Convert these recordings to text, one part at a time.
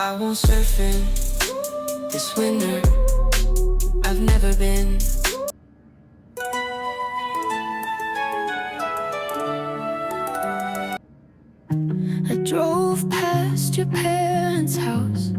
I won't surfing this winter. I've never been. I drove past your parents' house.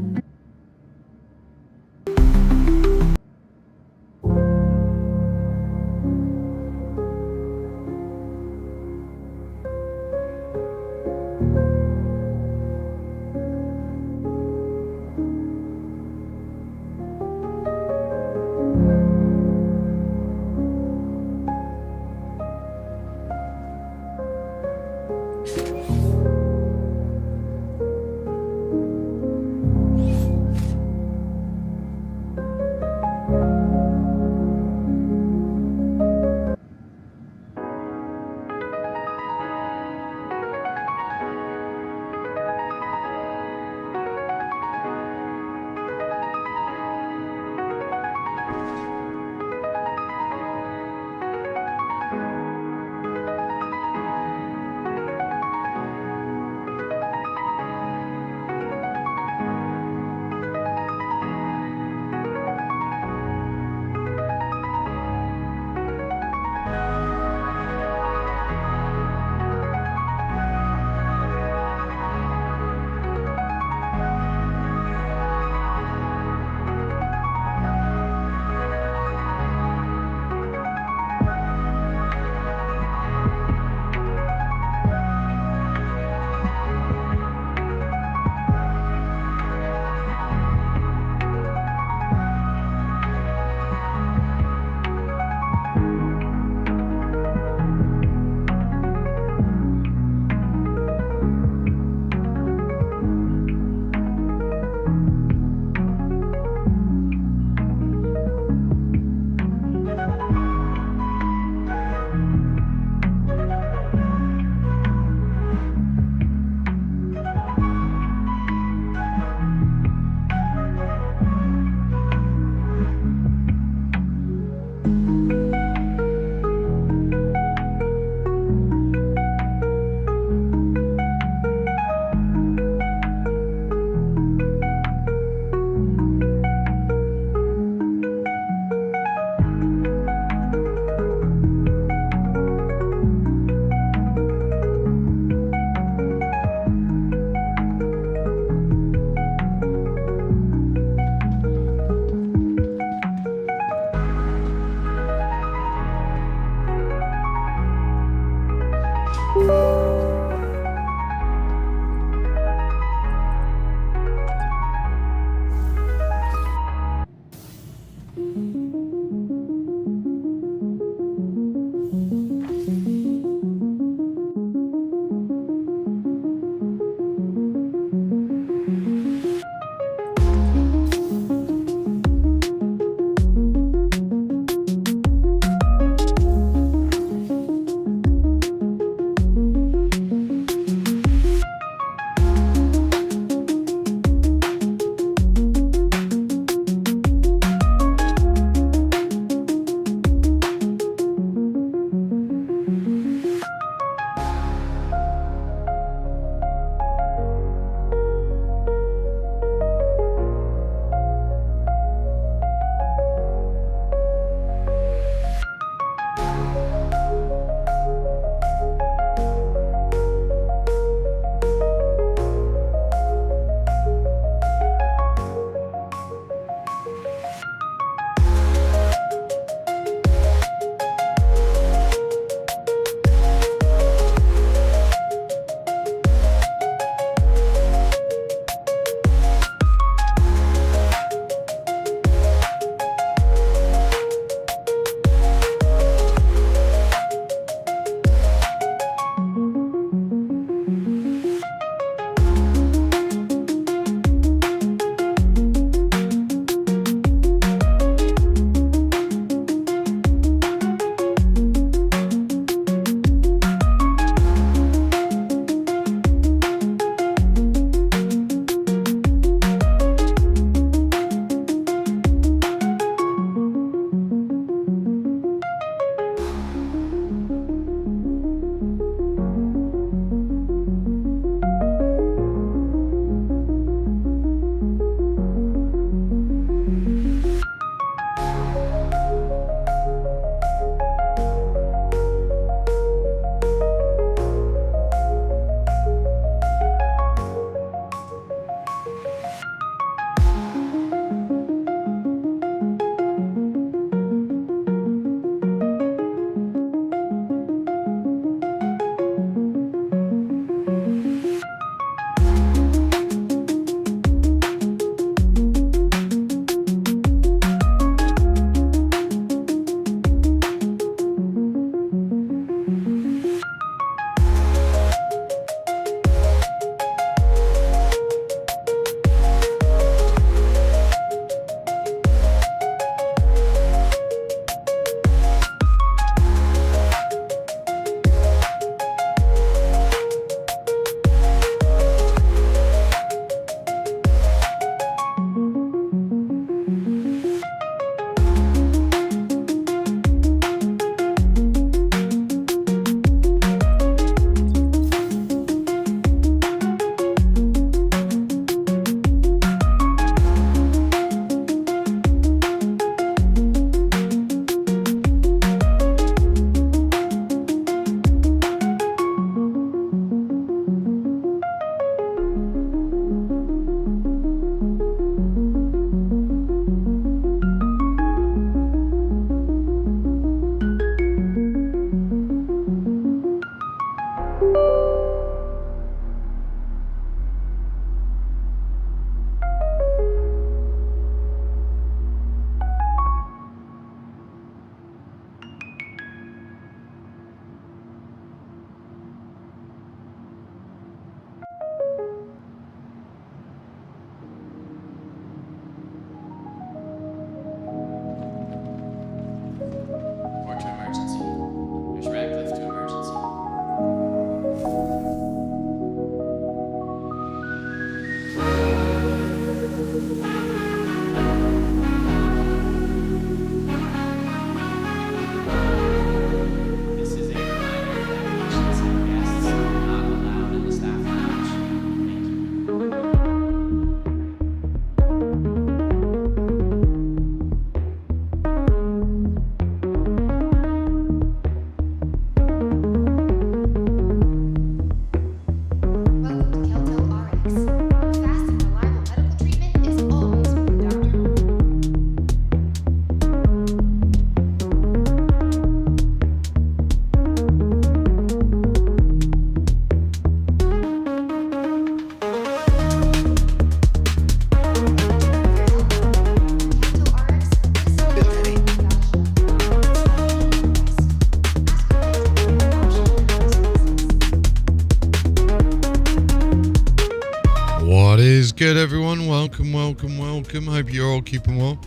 What is good, everyone? Welcome. Hope you're all keeping well.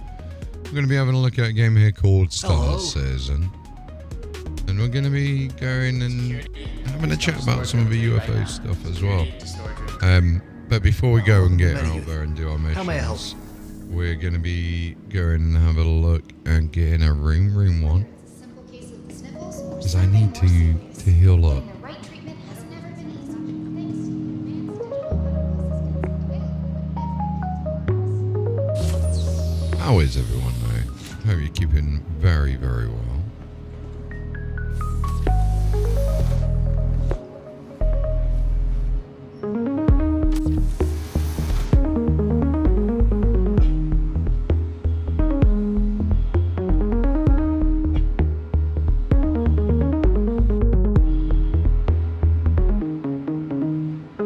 We're going to be having a look at a game here called Starlancer, and we're going to be going and having a chat about some of the UFO stuff as well. But before we go and get out there and do our missions, we're going to be going and have a look and getting a room 1, because I need to heal up. How is everyone though? Hope you're keeping very, very well.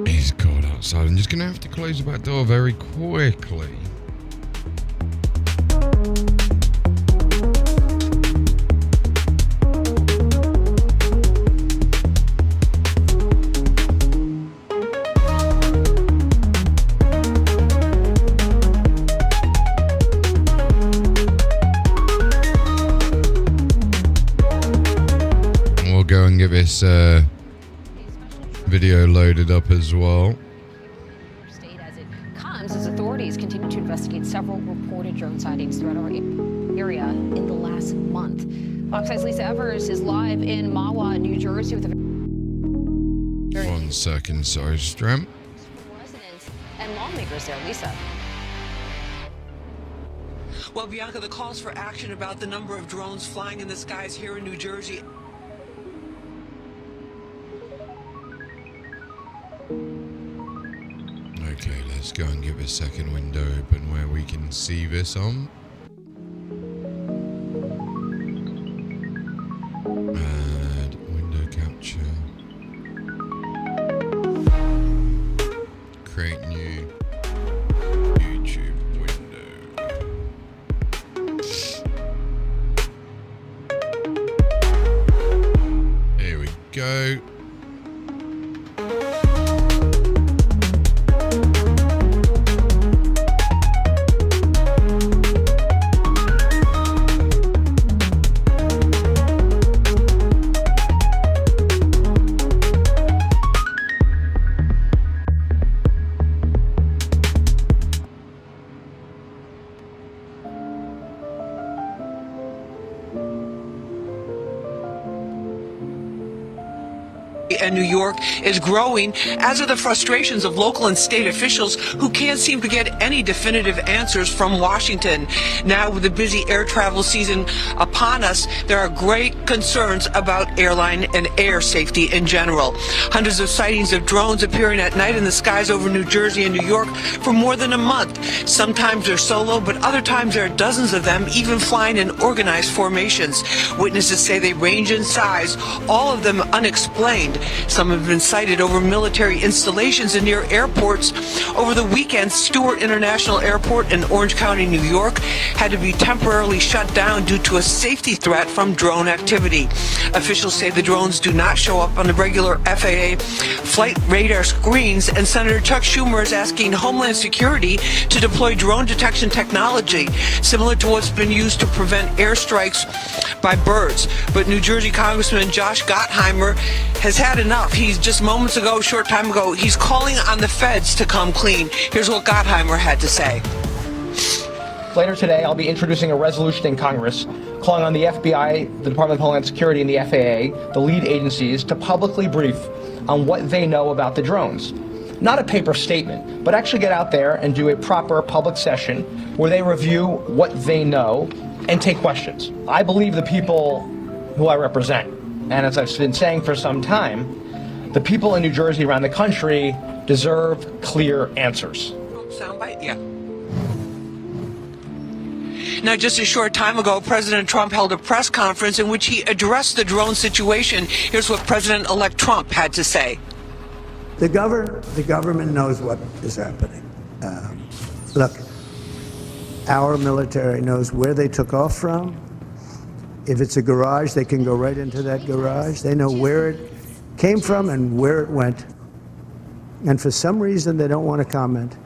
It's cold outside. I'm just going to have to close the back door very quickly. Go and get this video loaded up as well. State as it comes as authorities continue to investigate several reported drone sightings throughout our area in the last month. Fox 5's Lisa Evers is live in Mahwah, New Jersey with a 1 second, sorry, Stram. residents and lawmakers there. Lisa. Well, Bianca, the calls for action about the number of drones flying in the skies here in New Jersey. Okay, let's go and give a second window open where we can see this on. Add window capture. Create new YouTube window. Here we go. And New York is growing, as are the frustrations of local and state officials who can't seem to get any definitive answers from Washington. Now, with the busy air travel season upon us, there are great concerns about airline and air safety in general. Hundreds of sightings of drones appearing at night in the skies over New Jersey and New York for more than a month. Sometimes they're solo, but other times there are dozens of them, even flying in organized formations. Witnesses say they range in size, all of them unexplained. Some have been sighted over military installations and near airports. Over the weekend, Stewart International Airport in Orange County, New York, had to be temporarily shut down due to a safety threat from drone activity. Officials say the drones do not show up on the regular FAA flight radar screens, and Senator Chuck Schumer is asking Homeland Security to deploy drone detection technology, similar to what's been used to prevent airstrikes by birds. But New Jersey Congressman Josh Gottheimer has had enough. He's just moments ago, short time ago, he's calling on the feds to come clean. Here's what Gottheimer had to say. Later today, I'll be introducing a resolution in Congress calling on the FBI, the Department of Homeland Security, and the FAA, the lead agencies, to publicly brief on what they know about the drones. Not a paper statement, but actually get out there and do a proper public session where they review what they know and take questions. I believe the people who I represent, and as I've been saying for some time, the people in New Jersey, around the country, deserve clear answers. Soundbite? Yeah. Now, just a short time ago, President Trump held a press conference in which he addressed the drone situation. Here's what President-elect Trump had to say. The government knows what is happening. Look, our military knows where they took off from. If it's a garage, they can go right into that garage. They know where it came from and where it went. And for some reason, they don't want to comment.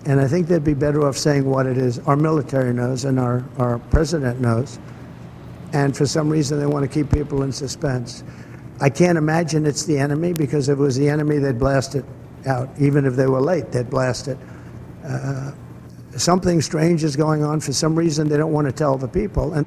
And I think they'd be better off saying what it is. Our military knows and our president knows. And for some reason, they want to keep people in suspense. I can't imagine it's the enemy, because if it was the enemy, they'd blast it out. Even if they were late, they'd blast it. Something strange is going on. For some reason, they don't want to tell the people. And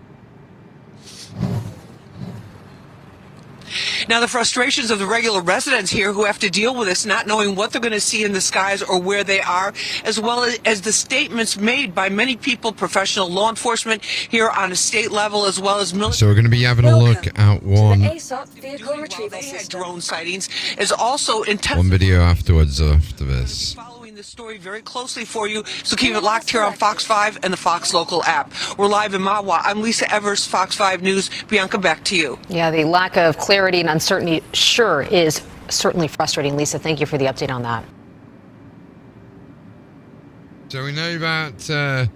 Now, the frustrations of the regular residents here who have to deal with this, not knowing what they're going to see in the skies or where they are, as well as the statements made by many people, professional law enforcement here on a state level, as well as military. So we're going to be having a look at one vehicle retrieval system. Drone sightings is also one video afterwards after this. Following this story very closely for you, so keep it locked here on Fox 5 and the Fox Local app. We're live in Mawa. I'm Lisa Evers, Fox 5 News. Bianca, back to you. Yeah, the lack of clarity and uncertainty sure is certainly frustrating. Lisa, thank you for the update on that. So we know that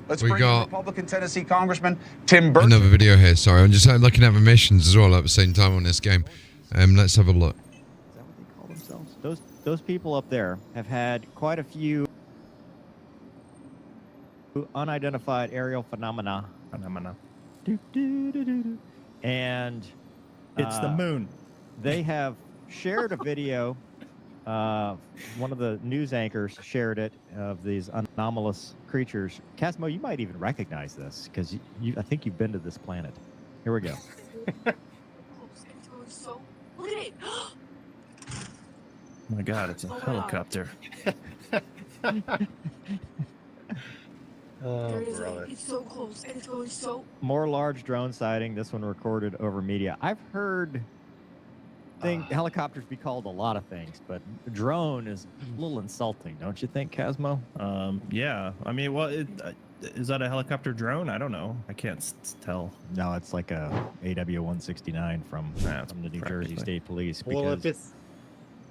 Let's we bring got in Republican Tennessee Congressman Tim Burton. another video here. Sorry, I'm just looking at the missions as well at the same time on this game. Let's have a look. Is that what they call themselves? Those people up there have had quite a few unidentified aerial phenomena. And it's the moon. They have shared a video. One of the news anchors shared it of these anomalous creatures. Casmo, you might even recognize this because I think you've been to this planet. Here we go. Look at it. Oh my God, it's a helicopter. There it is. It's so close, and it's going so. More large drone sighting. This one recorded over media. I've heard helicopters be called a lot of things, but drone is a little insulting, don't you think, Casmo? Yeah. I mean, well, is that a helicopter drone? I don't know. I can't tell. No, it's like a AW-169 from the New Jersey State Police. Well, if it's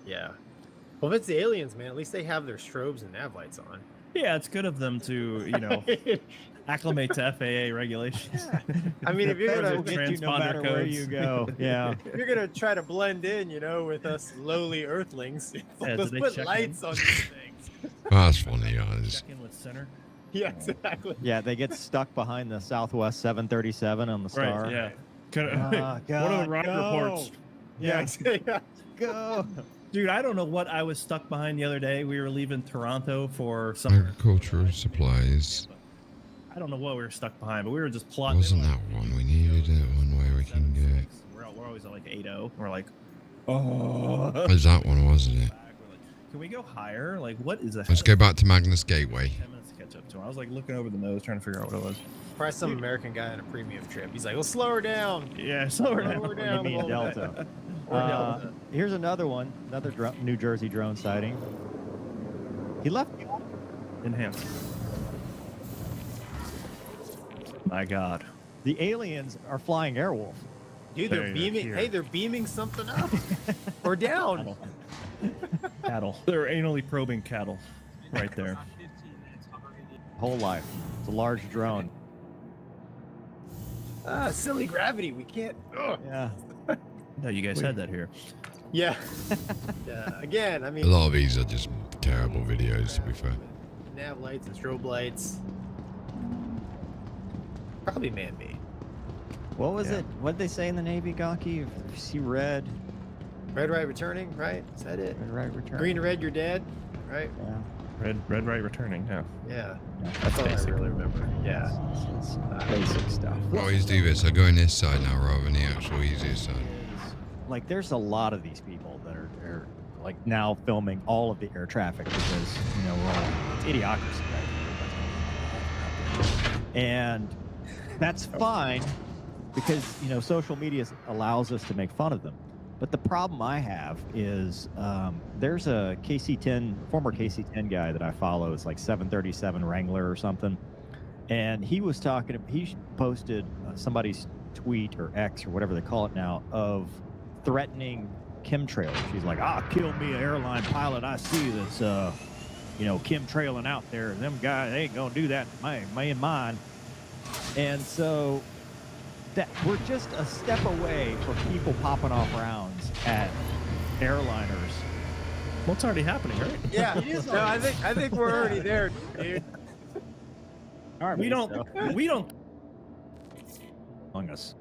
well, if it's the aliens, man, at least they have their strobes and nav lights on. Yeah, it's good of them to, acclimate to FAA regulations. I mean, if you're gonna get you no matter where you go, yeah. If you're gonna try to blend in, with us lowly Earthlings, let's put lights on these things. That's funny, guys. Check in with center. Yeah, exactly. Yeah, they get stuck behind the Southwest 737 on the star. Right, yeah. One of the rocket reports. Yeah. Go. Dude, I don't know what I was stuck behind the other day. We were leaving Toronto for some Agricultural supplies. I don't know what we were stuck behind, but we were just plotting. Wasn't that one? We needed one where we can get. We're always at like 8-0. We're like, It was that one, wasn't it? can we go higher? Like, what is that? Let's go back to Magnus Gateway. 10 minutes to catch up to him. I was like looking over the nose, trying to figure out what it was. Probably some American guy on a premium trip. He's like, well, slow her down. Yeah, slow her Slow her down. You mean Delta. Here's another one, another New Jersey drone sighting. He left. Enhance. My God. The aliens are flying Airwolf. Dude, they're beaming. here. Hey, they're beaming something up or down. Cattle. They're anally probing cattle right there. Whole life. It's a large drone. Silly gravity. We can't. Ugh. Yeah. No, you guys had that here. Yeah. Yeah. Again, I A mean, lot of these are just terrible videos, to be fair. nav lights and strobe lights. Probably man-made. What was it? What did they say in the Navy, Gaki? If you see red, Red right returning, right? Is that it? red right return. Green red, you're dead, right? Yeah. Red right returning. Yeah. Yeah. Yeah. That's all basic. I really remember. Yeah. It's basic stuff. I always do this. I go in this side now rather than the actual easiest side. Like, there's a lot of these people that are like now filming all of the air traffic because we're all, it's idiocracy, right? And that's fine because social media allows us to make fun of them. But the problem I have is there's a former KC-10 guy that I follow. It's like 737 Wrangler or something. And he was he posted somebody's tweet or X or whatever they call it now of threatening chemtrails. She's like, kill me, an airline pilot I see that's, chemtrailing out there. Them guys, they ain't gonna do that in mine. And so that we're just a step away from people popping off rounds at airliners Well, it's already happening, right? Yeah. No, I think we're already there, dude. We don't among us.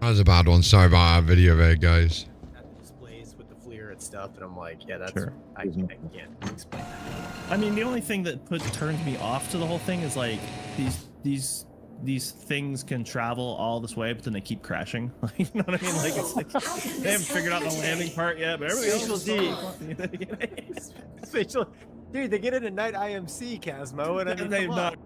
That was a bad one. Sorry about our video there, guys. At the displays with the FLIR and stuff, and I'm like, yeah, that's Sure. I can't explain that. I mean, the only thing that turns me off to the whole thing is like these things can travel all this way, but then they keep crashing. Like, you know what I mean? Like, it's like they haven't figured out the landing part yet, but everybody else is Spatial, dude, they get it at night IMC, Casmo, and I mean, they've not.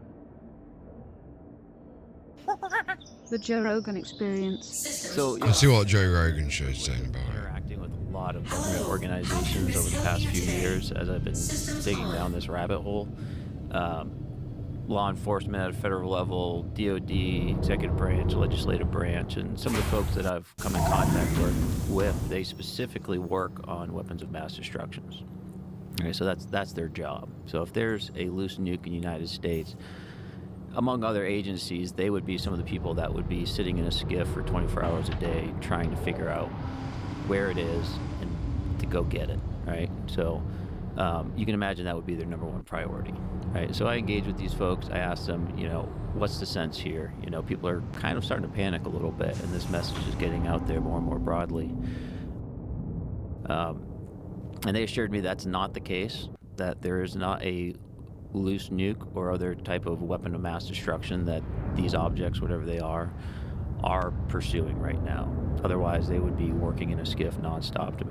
The Joe Rogan experience. So Let's see what Joe Rogan show's saying about it. Interacting with a lot of government organizations over the past few years as I've been digging down this rabbit hole. Law enforcement at a federal level, DOD, executive branch, legislative branch, and some of the folks that I've come in contact with, they specifically work on weapons of mass destruction. Okay, so that's their job. So if there's a loose nuke in the United States, among other agencies, they would be some of the people that would be sitting in a skiff for 24 hours a day trying to figure out where it is and to go get it, right? So you can imagine that would be their number one priority, right? So I engage with these folks. I ask them, you know, what's the sense here? You know, people are kind of starting to panic a little bit, and this message is getting out there more and more broadly. And they assured me that's not the case, that there is not a loose nuke or other type of weapon of mass destruction that these objects, whatever they are pursuing right now. Otherwise, they would be working in a skiff nonstop to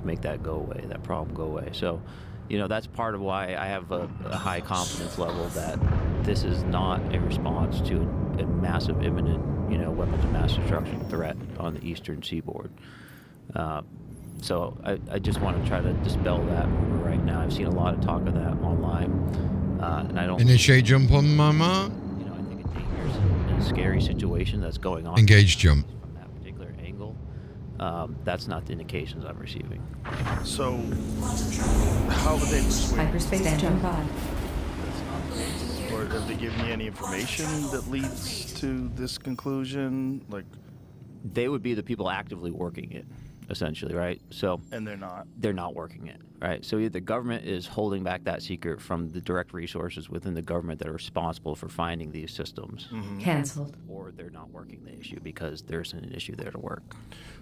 make that go away, that problem go away. So, you know, that's part of why I have a high confidence level that this is not a response to a massive imminent, you know, weapons of mass destruction threat on the eastern seaboard. So I just want to try to dispel that rumor right now. I've seen a lot of talk of that online, and I don't... Initiate jump on my mark. You know, I think a dangerous and a scary situation that's going on. Engage jump. From that particular angle, that's not the indications I'm receiving. So, how would they persuade? Hyperspace engine pod. Or have they given you any information that leads to this conclusion? Like, they would be the people actively working it, essentially, right? So, and they're not working it, right? So either the government is holding back that secret from the direct resources within the government that are responsible for finding these systems. Cancelled. Or they're not working the issue because there isn't an issue there to work.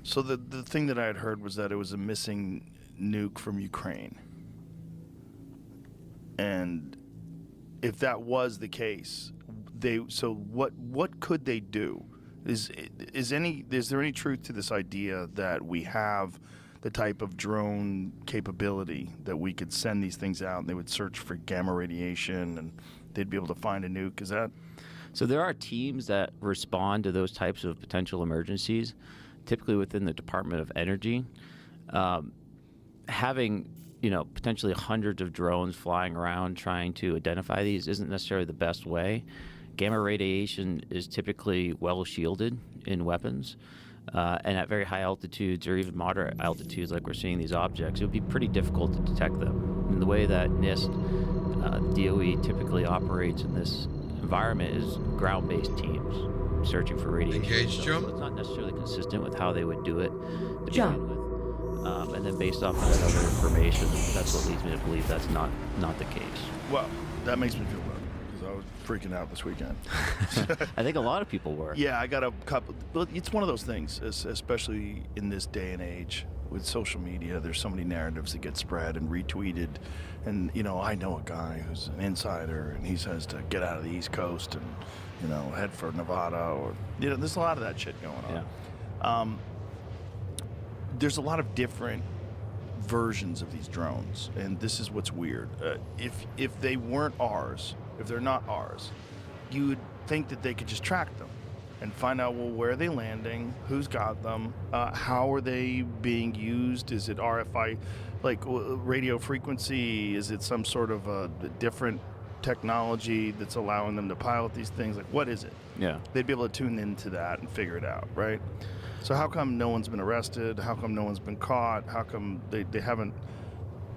So the thing that I had heard was that it was a missing nuke from Ukraine. And if that was the case, what could they do? Is there any truth to this idea that we have the type of drone capability that we could send these things out and they would search for gamma radiation and they'd be able to find a nuke? Is that... So there are teams that respond to those types of potential emergencies, typically within the Department of Energy. Having, you know, potentially hundreds of drones flying around trying to identify these isn't necessarily the best way. Gamma radiation is typically well shielded in weapons, and at very high altitudes or even moderate altitudes like we're seeing these objects, it would be pretty difficult to detect them. And the way that NIST, DOE typically operates in this environment is ground-based teams searching for radiation. Engage jump. So it's not necessarily consistent with how they would do it to Jump. begin with. And then based off of that other information, that's what leads me to believe that's not the case. Well, that makes me feel better because I was freaking out this weekend. I think a lot of people were. Yeah, I got a couple. But it's one of those things, especially in this day and age with social media. There's so many narratives that get spread and retweeted. And, you know, I know a guy who's an insider and he says to get out of the East Coast and, you know, head for Nevada or, you know, there's a lot of that shit going on. Yeah. There's a lot of different versions of these drones, and this is what's weird. If they weren't ours, if they're not ours, you would think that they could just track them and find out, well, where are they landing, who's got them, how are they being used, is it RFI, like radio frequency, is it some sort of a different technology that's allowing them to pilot these things, like what is it? Yeah. They'd be able to tune into that and figure it out, right? So how come no one's been arrested? How come no one's been caught? How come they haven't,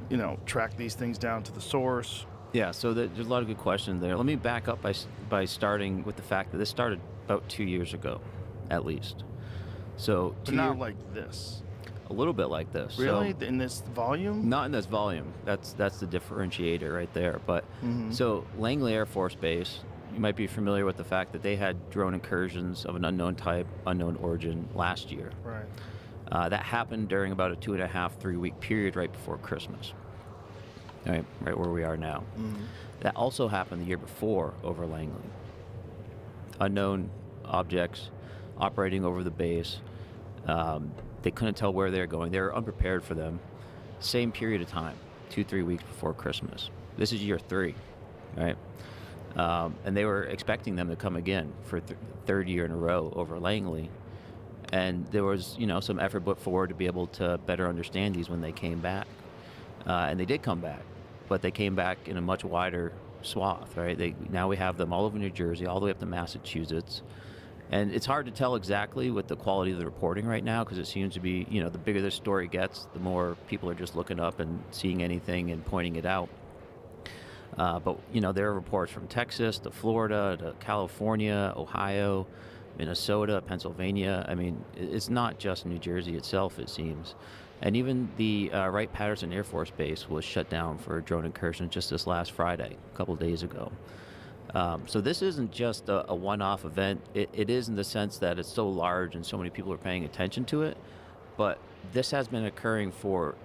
you know, tracked these things down to the source? Yeah, so there's a lot of good questions there. Let me back up by starting with the fact that this started about 2 years ago, at least. So But not like this. a little bit like this. Really? So, In this volume? not in this volume. That's the differentiator right there. But so Langley Air Force Base, you might be familiar with the fact that they had drone incursions of an unknown type, unknown origin last year. Right. That happened during about a 2.5, 3 week period right before Christmas. Right where we are now. That also happened the year before over Langley. Unknown objects operating over the base. They couldn't tell where they were going. They were unprepared for them. Same period of time, 2-3 weeks before Christmas. This is year 3, right? And they were expecting them to come again for third year in a row over Langley. And there was, some effort put forward to be able to better understand these when they came back. And they did come back, but they came back in a much wider swath, right? Now we have them all over New Jersey, all the way up to Massachusetts. And it's hard to tell exactly with the quality of the reporting right now, because it seems to be, the bigger the story gets, the more people are just looking up and seeing anything and pointing it out. But there are reports from Texas to Florida to California, Ohio, Minnesota, Pennsylvania. I mean, it's not just New Jersey itself, it seems. And even the Wright-Patterson Air Force Base was shut down for a drone incursion just this last Friday, a couple of days ago. So this isn't just a one-off event. It is in the sense that it's so large and so many people are paying attention to it. But this has been occurring for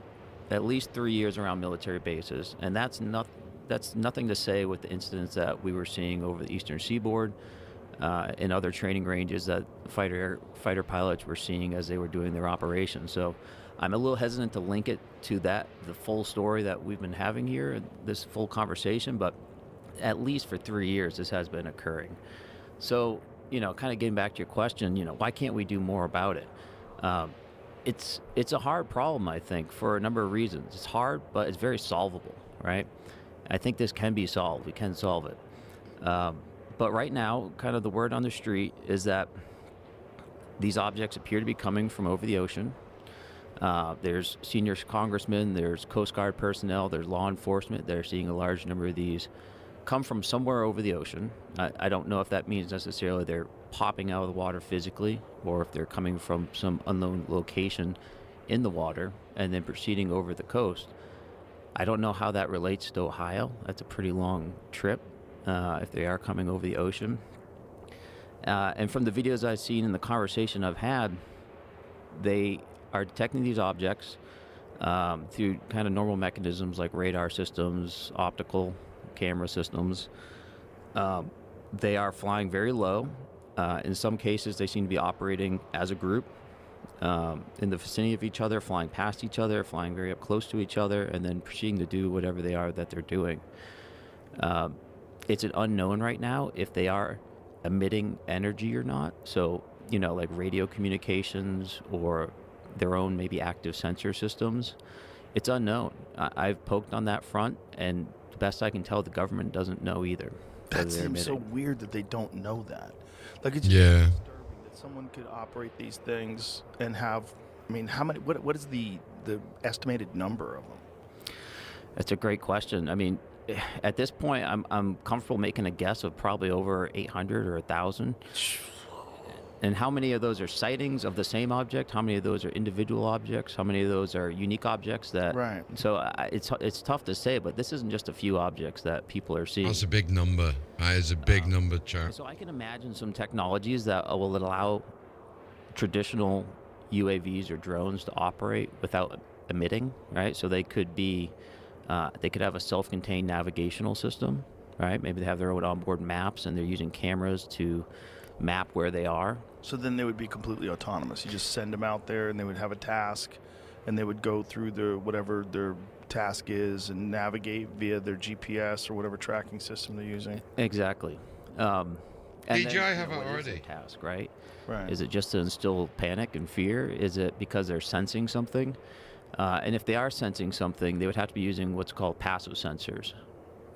at least 3 years around military bases, and that's nothing to say with the incidents that we were seeing over the Eastern Seaboard and other training ranges that fighter pilots were seeing as they were doing their operations. So I'm a little hesitant to link it to the full story that we've been having here, this full conversation, but at least for 3 years this has been occurring. So, kind of getting back to your question, why can't we do more about it? It's a hard problem, I think, for a number of reasons. It's hard, but it's very solvable, right? I think this can be solved. We can solve it. But right now, kind of the word on the street is that these objects appear to be coming from over the ocean. There's senior congressmen, there's Coast Guard personnel, there's law enforcement. They're seeing a large number of these come from somewhere over the ocean. I don't know if that means necessarily they're popping out of the water physically, or if they're coming from some unknown location in the water and then proceeding over the coast. I don't know how that relates to Ohio. That's a pretty long trip if they are coming over the ocean. And from the videos I've seen and the conversation I've had, they are detecting these objects through kind of normal mechanisms like radar systems, optical camera systems. They are flying very low. In some cases, they seem to be operating as a group in the vicinity of each other, flying past each other, flying very up close to each other, and then proceeding to do whatever they are that they're doing. It's an unknown right now if they are emitting energy or not. So, like radio communications or their own maybe active sensor systems. It's unknown. I've poked on that front, and the best I can tell, the government doesn't know either. That seems so weird that they don't know that. Like, it's Yeah. just disturbing that someone could operate these things and have, how many, what is the estimated number of them? That's a great question. At this point, I'm comfortable making a guess of probably over 800 or 1,000. And how many of those are sightings of the same object? How many of those are individual objects? How many of those are unique objects that? Right. So it's tough to say, but this isn't just a few objects that people are seeing. That's a big number. That is a big number, chap. So I can imagine some technologies that will allow traditional UAVs or drones to operate without emitting, right? So they could be, they could have a self-contained navigational system, right? Maybe they have their own onboard maps and they're using cameras to map where they are. So then they would be completely autonomous. You just send them out there and they would have a task and they would go through whatever their task is and navigate via their GPS or whatever tracking system they're using. Exactly. And DJI have it what is already. their task, right? Right. Is it just to instill panic and fear? Is it because they're sensing something? And if they are sensing something, they would have to be using what's called passive sensors,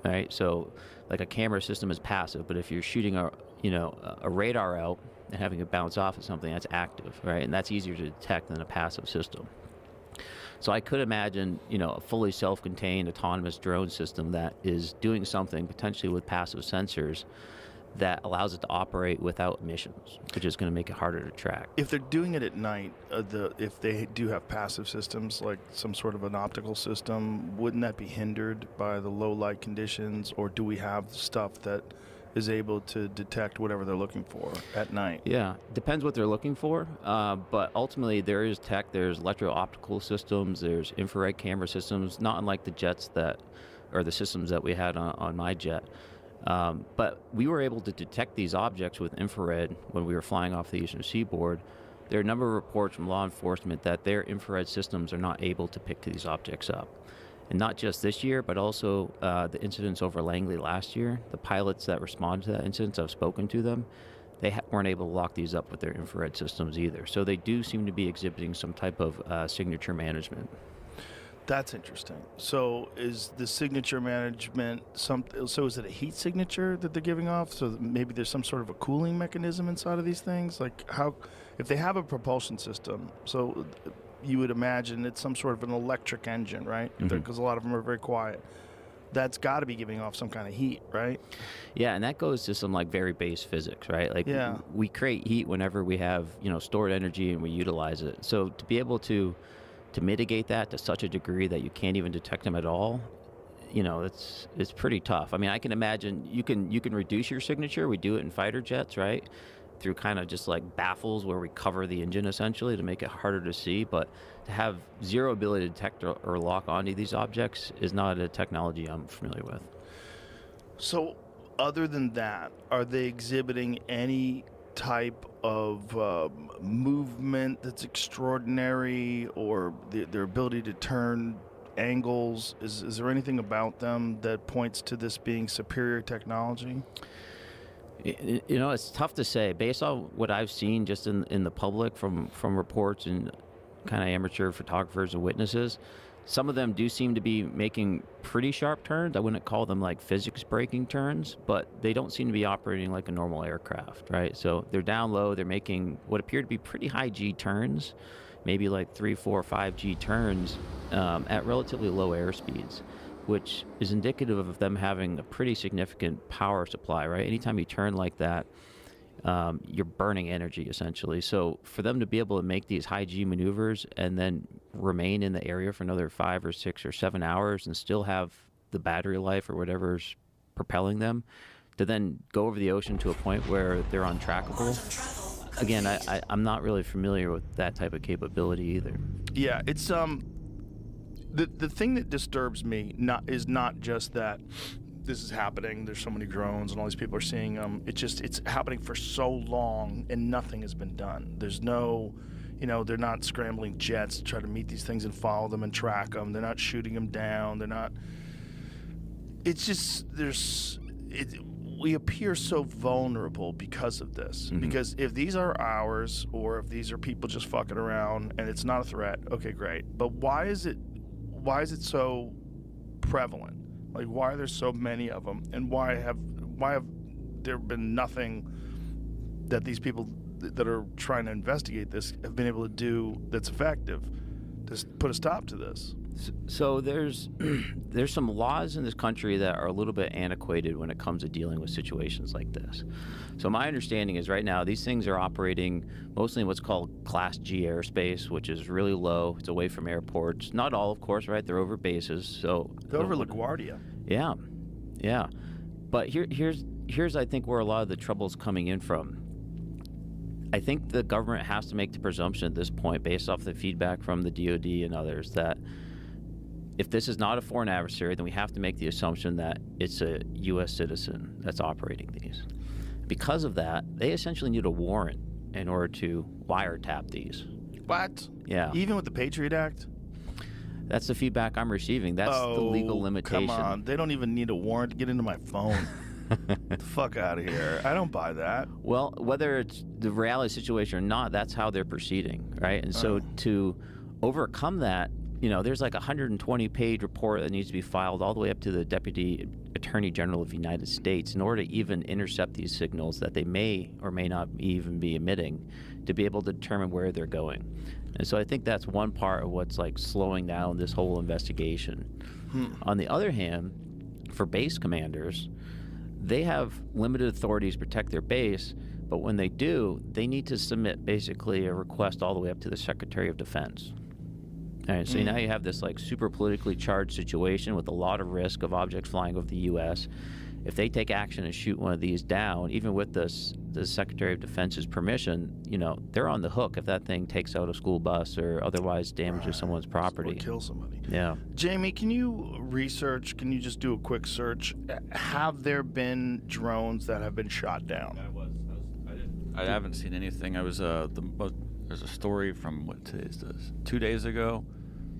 right? So like a camera system is passive, but if you're shooting a radar out and having it bounce off of something, that's active, right? And that's easier to detect than a passive system. So I could imagine, a fully self-contained autonomous drone system that is doing something potentially with passive sensors that allows it to operate without emissions, which is going to make it harder to track. If they're doing it at night, if they do have passive systems, like some sort of an optical system, wouldn't that be hindered by the low light conditions, or do we have stuff that is able to detect whatever they're looking for at night? Yeah, depends what they're looking for, but ultimately there is tech. There's electro-optical systems, there's infrared camera systems, not unlike the jets or the systems that we had on my jet. But we were able to detect these objects with infrared when we were flying off the eastern seaboard. There are a number of reports from law enforcement that their infrared systems are not able to pick these objects up. And not just this year, but also the incidents over Langley last year. The pilots that responded to that incident, I've spoken to them, they weren't able to lock these up with their infrared systems either. So they do seem to be exhibiting some type of signature management. That's interesting. So is the signature management so is it a heat signature that they're giving off? So that maybe there's some sort of a cooling mechanism inside of these things? Like how, if they have a propulsion system, so you would imagine it's some sort of an electric engine, right? Because a lot of them are very quiet. That's got to be giving off some kind of heat, right? Yeah, and that goes to some like very base physics, right? Like we create heat whenever we have, stored energy and we utilize it. So to be able to mitigate that to such a degree that you can't even detect them at all, it's pretty tough. I mean, I can imagine you can reduce your signature. We do it in fighter jets, right? Through kind of just like baffles where we cover the engine essentially to make it harder to see. But to have zero ability to detect or lock onto these objects is not a technology I'm familiar with. So other than that, are they exhibiting any type of movement that's extraordinary, or their ability to turn angles? Is there anything about them that points to this being superior technology? It's tough to say. Based on what I've seen just in the public from reports and kind of amateur photographers and witnesses, some of them do seem to be making pretty sharp turns. I wouldn't call them like physics breaking turns, but they don't seem to be operating like a normal aircraft, right? So they're down low, they're making what appear to be pretty high G turns, maybe like 3, 4, 5 G turns at relatively low airspeeds, which is indicative of them having a pretty significant power supply, right? Anytime you turn like that, you're burning energy essentially. So for them to be able to make these high G maneuvers and then remain in the area for another 5 or 6 or 7 hours and still have the battery life or whatever's propelling them, to then go over the ocean to a point where they're untrackable. Again, I'm not really familiar with that type of capability either. Yeah, it's the thing that disturbs me is not just that this is happening, there's so many drones and all these people are seeing them. It's happening for so long and nothing has been done. There's no, they're not scrambling jets to try to meet these things and follow them and track them. They're not shooting them down. They're not. It's just we appear so vulnerable because of this. Mm-hmm. Because if these are ours, or if these are people just fucking around and it's not a threat, okay, great. But why is it so prevalent? Like, why are there so many of them, and why have there been nothing that these people that are trying to investigate this have been able to do that's effective to put a stop to this? So there's some laws in this country that are a little bit antiquated when it comes to dealing with situations like this. So my understanding is right now these things are operating mostly in what's called Class G airspace, which is really low. It's away from airports. Not all, of course, right? They're over bases. So they're over LaGuardia. Yeah. But here's I think where a lot of the trouble's coming in from. I think the government has to make the presumption at this point, based off the feedback from the DoD and others, that if this is not a foreign adversary, then we have to make the assumption that it's a U.S. citizen that's operating these. Because of that, they essentially need a warrant in order to wiretap these. What? Yeah. Even with the Patriot Act? That's the feedback I'm receiving. That's the legal limitation. Come on. They don't even need a warrant to get into my phone. Get the fuck out of here. I don't buy that. Well, whether it's the reality situation or not, that's how they're proceeding, right? And so to overcome that, there's like a 120-page report that needs to be filed all the way up to the Deputy Attorney General of the United States in order to even intercept these signals that they may or may not even be emitting, to be able to determine where they're going. And so I think that's one part of what's like slowing down this whole investigation. On the other hand, for base commanders, they have limited authorities to protect their base, but when they do, they need to submit basically a request all the way up to the Secretary of Defense. All right, so now you have this like super politically charged situation with a lot of risk of objects flying over the U.S. If they take action and shoot one of these down, even with the Secretary of Defense's permission, you know, they're on the hook if that thing takes out a school bus or otherwise damages someone's property. Or kill somebody. Yeah. Jamie, can you just do a quick search? Have there been drones that have been shot down? I haven't seen anything. I was there's a story from what today is this? 2 days ago.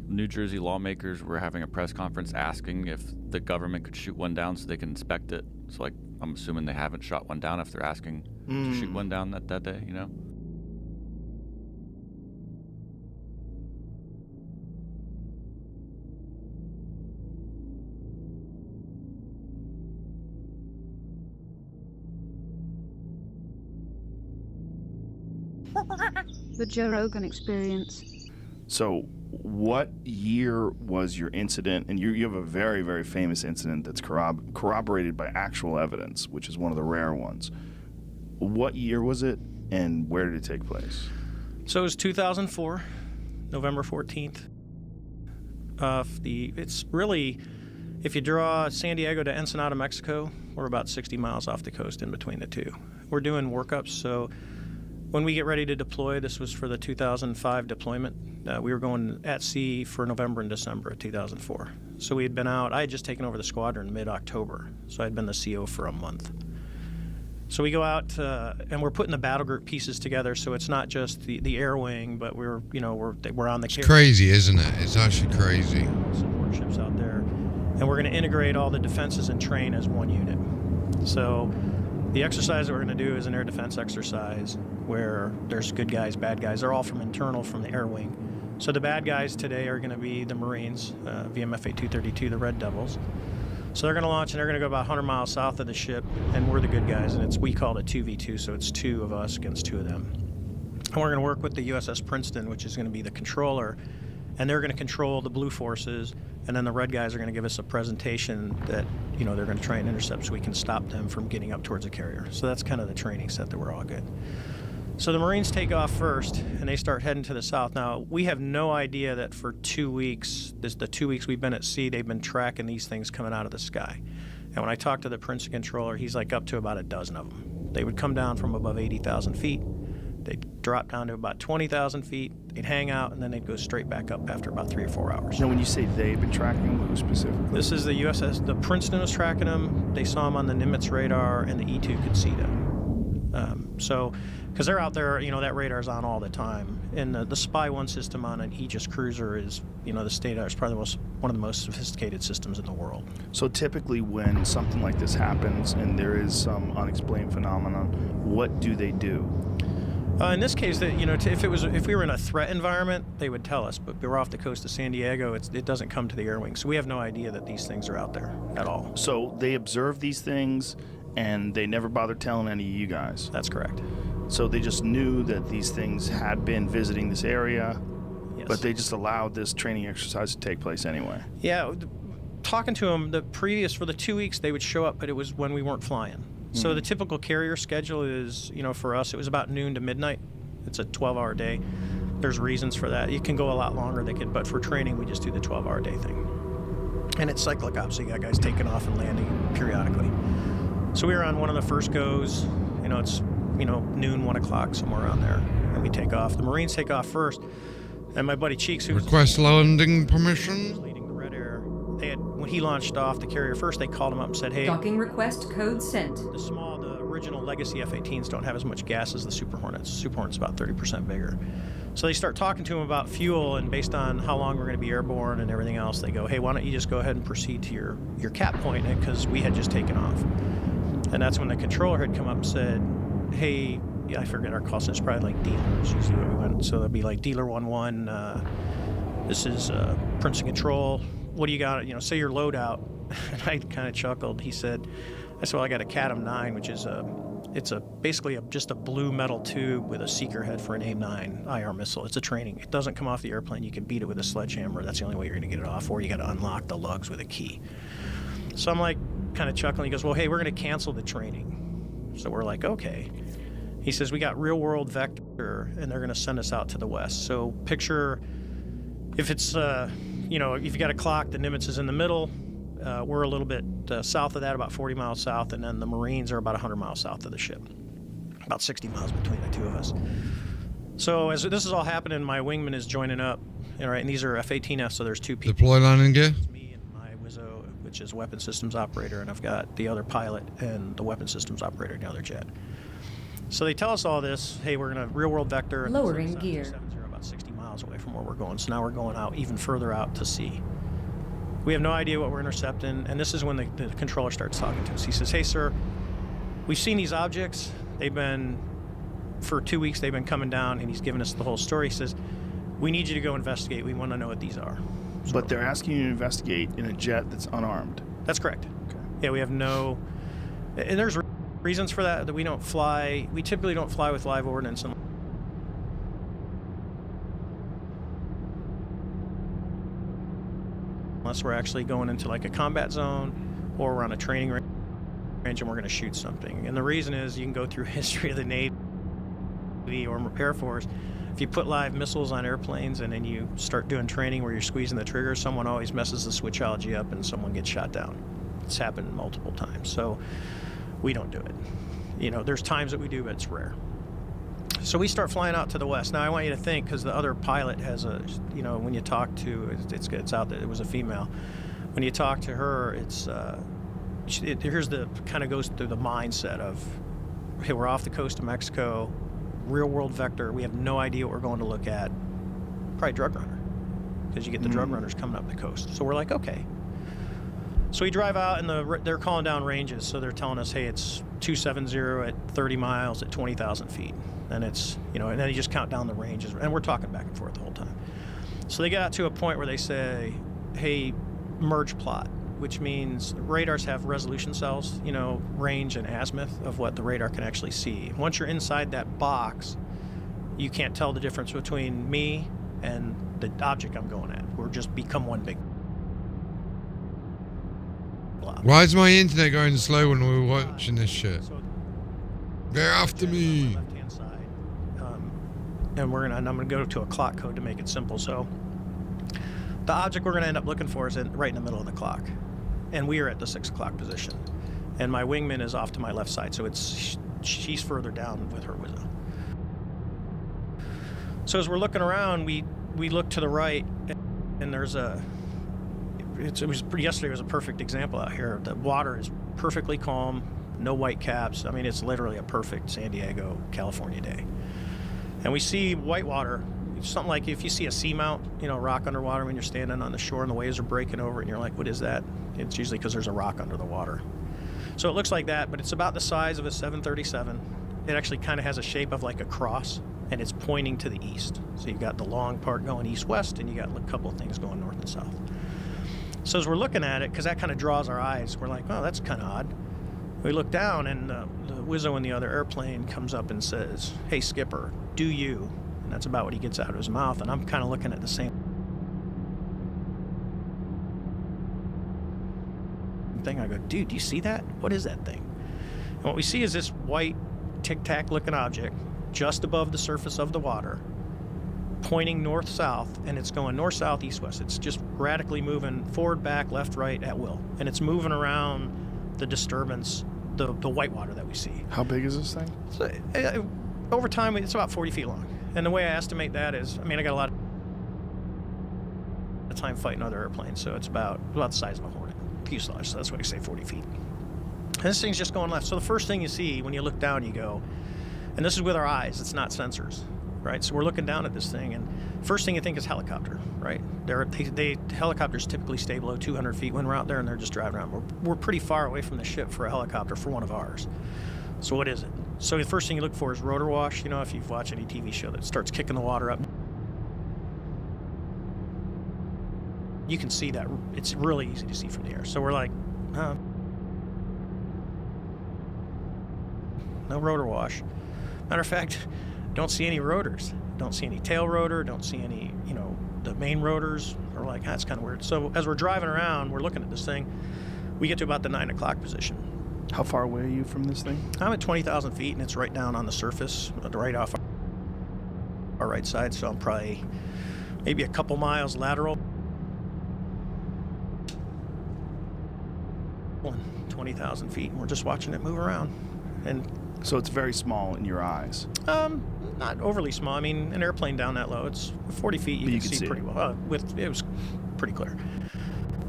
New Jersey lawmakers were having a press conference asking if the government could shoot one down so they can inspect it. So, like, I'm assuming they haven't shot one down if they're asking to shoot one down that day, you know? The Joe Rogan Experience. So, what year was your incident? And you have a very, very famous incident that's corroborated by actual evidence, which is one of the rare ones. What year was it, and where did it take place? So it was 2004, November 14th. It's really, if you draw San Diego to Ensenada, Mexico, we're about 60 miles off the coast in between the two. We're doing workups, so when we get ready to deploy, this was for the 2005 deployment. We were going at sea for November and December of 2004. So we had been out. I had just taken over the squadron mid-October, so I'd been the CO for a month. So we go out and we're putting the battle group pieces together. So it's not just the air wing, but we're on the. It's crazy, isn't it? It's actually crazy. Support ships out there, and we're going to integrate all the defenses and train as one unit. So the exercise that we're going to do is an air defense exercise where there's good guys, bad guys. They're all from the air wing. So the bad guys today are going to be the Marines, VMFA 232, the Red Devils. So they're going to launch and they're going to go about 100 miles south of the ship, and we're the good guys, and we call it a 2v2, so it's two of us against two of them. And we're going to work with the USS Princeton, which is going to be the controller, and they're going to control the blue forces, and then the red guys are going to give us a presentation that, they're going to try and intercept so we can stop them from getting up towards a carrier. So that's kind of the training set that we're all good. So the Marines take off first, and they start heading to the south. Now, we have no idea that for 2 weeks, the 2 weeks we've been at sea, they've been tracking these things coming out of the sky. And when I talked to the Princeton controller, he's like up to about a dozen of them. They would come down from above 80,000 feet. They'd drop down to about 20,000 feet. They'd hang out, and then they'd go straight back up after about 3 or 4 hours. Now, when you say they've been tracking them, who specifically? This is the USS. The Princeton was tracking them. They saw them on the Nimitz radar, and the E-2 could see them. Because they're out there, that radar's on all the time. And the Spy 1 system on an Aegis cruiser is, the State is probably one of the most sophisticated systems in the world. So typically when something like this happens and there is some unexplained phenomenon, what do they do? In this case, if we were in a threat environment, they would tell us. But we're off the coast of San Diego. It doesn't come to the air wing, so we have no idea that these things are out there at all. So they observe these things, and they never bothered telling any of you guys? That's correct. So they just knew that these things had been visiting this area, yes, but they just allowed this training exercise to take place anyway? Yeah. Talking to them, for the 2 weeks, they would show up, but it was when we weren't flying. So the typical carrier schedule is, for us, it was about noon to midnight. It's a 12-hour day. There's reasons for that. It can go a lot longer, but for training, we just do the 12-hour day thing. And it's cyclic ops, so you got guys taking off and landing periodically. So we were on one of the first goes. It's, noon, 1 o'clock, somewhere around there, and we take off. The Marines take off first, and my buddy Cheeks, who request landing permission. Leading the Red Air, when he launched off the carrier first, they called him up and said, "Hey, docking request code sent." The original legacy F-18s don't have as much gas as the Super Hornets. Super Hornet's about 30% bigger. So they start talking to him about fuel, and based on how long we're going to be airborne and everything else, they go, "Hey, why don't you just go ahead and proceed to your cap point?" Because we had just taken off. And that's when the controller had come up and said, "Hey," I forget our call sign, it's probably like dealers, usually what we went. So that'd be like dealer 11, this is Princeton Control, what do you got, say your loadout. And I kind of chuckled. I said, well, I got a CATM 9, which is basically just a blue metal tube with a seeker head for an AIM-9 IR missile. It's a training. It doesn't come off the airplane. You can beat it with a sledgehammer. That's the only way you're going to get it off, or you got to unlock the lugs with a key. So I'm like, kind of chuckling. He goes, well, hey, we're going to cancel the training. So we're like, okay. He says, we got real world vector, and they're going to send us out to the west. So picture if it's, you know, if you got a clock, the Nimitz is in the middle. We're a little bit south of that, about 40 miles south, and then the Marines are about 100 miles south of the ship. About 60 miles between the two of us. So as this is all happening, my wingman is joining up. All right, and these are F-18F, so there's two people. Deploy landing gear? It's me and my Wizzo, which is weapon systems operator, and I've got the other pilot and the weapon systems operator in the other jet. So they tell us all this. Hey, we're going to real world vector. Lowering gear. 70, about 60 miles away from where we're going. So now we're going out even further out to sea. We have no idea what we're intercepting, and this is when the controller starts talking to us. He says, hey, sir, we've seen these objects. They've been, for 2 weeks, they've been coming down, and he's giving us the whole story. He says, we need you to go investigate. We want to know what these are. So but they're asking you to investigate in a jet that's unarmed. That's correct. Okay. Yeah, we have no, and there's reasons for that we don't fly. We typically don't fly with live ordnance unless we're actually going into like a combat zone or we're on a training range and we're going to shoot something. And the reason is you can go through history of the Navy or Air Force. If you put live missiles on airplanes and then you start doing training where you're squeezing the trigger, someone always messes the switchology up and someone gets shot down. It's happened multiple times. So we don't do it. You know, there's times that we do, but it's rare. So we start flying out to the west. Now I want you to think, because the other pilot has a, you know, when you talk to, it's out there, it was a female. When you talk to her, it's, here's the, kind of goes through the mindset of, hey, we're off the coast of Mexico, real world vector, we have no idea what we're going to look at. Probably drug runner, because you get the drug runners coming up the coast. So we're like, okay. So we drive out and they're calling down ranges. So they're telling us, hey, it's 270 at 30 miles at 20,000 feet. And it's, you know, and then you just count down the ranges. And we're talking back and forth the whole time. So they get out to a point where they say, hey, merge plot, which means radars have resolution cells, you know, range and azimuth of what the radar can actually see. Once you're inside that box, you can't tell the difference between me and the object I'm going at. We're just become one big blob. Why is my internet going slow when we're watching this shit? They're after me. Left-hand side. And I'm gonna go to a clock code to make it simple. So the object we're gonna end up looking for is right in the middle of the clock. And we are at the 6 o'clock position. And my wingman is off to my left side, so she's further down with her Wizzo. So as we're looking around, we look to the right, and there's yesterday was a perfect example out here. The water is perfectly calm, no white caps. I mean, it's literally a perfect San Diego, California day. And we see white water, something like if you see a seamount, you know, rock underwater when you're standing on the shore and the waves are breaking over and you're like, what is that? It's usually because there's a rock under the water. So it looks like that, but it's about the size of a 737. It actually kind of has a shape of like a cross, and it's pointing to the east. So you've got the long part going east-west, and you got a couple of things going north and south. So as we're looking at it, because that kind of draws our eyes, we're like, oh, that's kind of odd. We look down, and the Wizzo in the other airplane comes up and says, hey, skipper, do you? And that's about what he gets out of his mouth, and I'm kind of looking at the same thing. I go, dude, do you see that? What is that thing? And what we see is this white tic-tac looking object just above the surface of the water, pointing north-south, and it's going north-south, east-west. It's just radically moving forward, back, left, right at will. And it's moving around the disturbance, the white water that we see. How big is this thing? So, over time, it's about 40 feet long. And the way I estimate that is, I mean, I got a lot of time fighting other airplanes, so it's about the size of a Hornet fuselage, so that's why I say 40 feet. And this thing's just going left. So the first thing you see when you look down, you go, and this is with our eyes, it's not sensors, right? So we're looking down at this thing, and first thing you think is helicopter, right? Helicopters typically stay below 200 feet when we're out there, and they're just driving around. We're pretty far away from the ship for a helicopter for one of ours. So what is it? So the first thing you look for is rotor wash. You know, if you've watched any TV show that starts kicking the water up, you can see that. It's really easy to see from the air. So we're like, no rotor wash. Matter of fact, don't see any rotors. Don't see any tail rotor. Don't see any, you know, the main rotors. We're like, that's kind of weird. So as we're driving around, we're looking at this thing. We get to about the 9 o'clock position. How far away are you from this thing? I'm at 20,000 feet, and it's right down on the surface, right off our right side, so I'm probably maybe a couple miles lateral. 20,000 feet, and we're just watching it move around. And so it's very small in your eyes. Not overly small. I mean, an airplane down that low, it's 40 feet. You can see pretty well. It was pretty clear.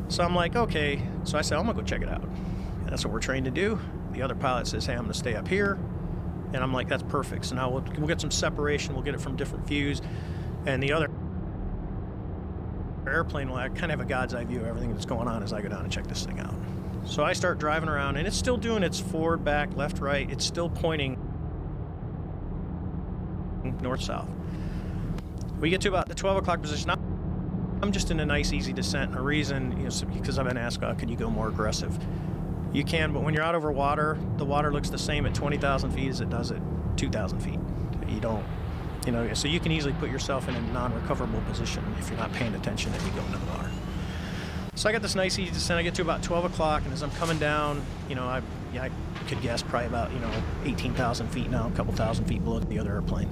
So I'm like, okay. So I said, I'm gonna go check it out. And that's what we're trained to do. The other pilot says, hey, I'm gonna stay up here. And I'm like, that's perfect. So now we'll get some separation. We'll get it from different views. And the other airplane will kind of have a God's eye view of everything that's going on as I go down and check this thing out. So I start driving around, and it's still doing its forward, back, left, right. It's still pointing north-south. We get to about the 12 o'clock position. I'm just in a nice, easy descent. And a reason, because I've been asked, can you go more aggressive? You can, but when you're out over water, the water looks the same at 20,000 feet as it does at 2,000 feet. You don't, so you can easily put yourself in a non-recoverable position if you're not paying attention and you go into the water. So I got this nice, easy descent. I get to about 12 o'clock, and as I'm coming down, I could guess probably about, 18,000 feet now, a couple thousand feet below the other airplane.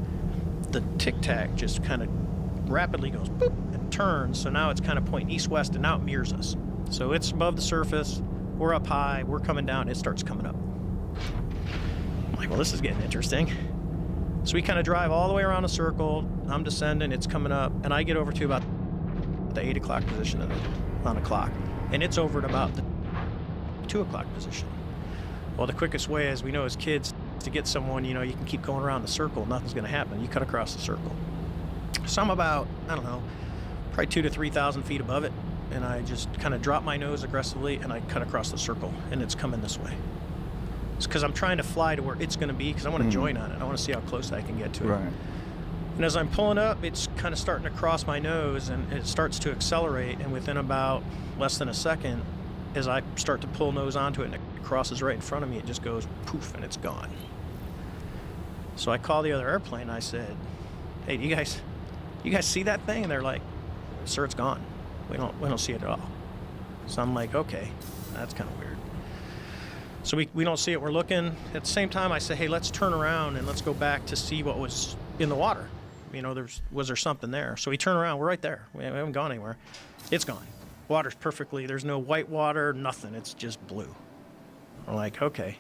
The tic-tac just kind of rapidly goes boop and turns, so now it's kind of pointing east-west, and now it mirrors us. So it's above the surface, we're up high, we're coming down, it starts coming up. I'm like, well, this is getting interesting. So we kind of drive all the way around a circle, I'm descending, it's coming up, and I get over to about the 8 o'clock position on the clock, and it's over at about the 2 o'clock position. Well, the quickest way, as we know as kids, to get someone, you can keep going around the circle, nothing's going to happen. You cut across the circle. So I'm about, I don't know, probably 2,000 to 3,000 feet above it, and I just kind of drop my nose aggressively, and I cut across the circle, and it's coming this way. It's because I'm trying to fly to where it's going to be, because I want to join on it. I want to see how close I can get to it. Right. And as I'm pulling up, it's kind of starting to cross my nose, and it starts to accelerate, and within about less than a second, as I start to pull nose onto it and it crosses right in front of me, it just goes poof, and it's gone. So I call the other airplane, I said, hey, do you guys see that thing? And they're like, sir, it's gone. We don't see it at all. So I'm like, okay, that's kind of weird. So we don't see it, we're looking. At the same time, I say, hey, let's turn around and let's go back to see what was in the water. Was there something there? So we turn around, we're right there. We haven't gone anywhere. It's gone. Water's perfectly, there's no white water, nothing, it's just blue. I'm like, okay.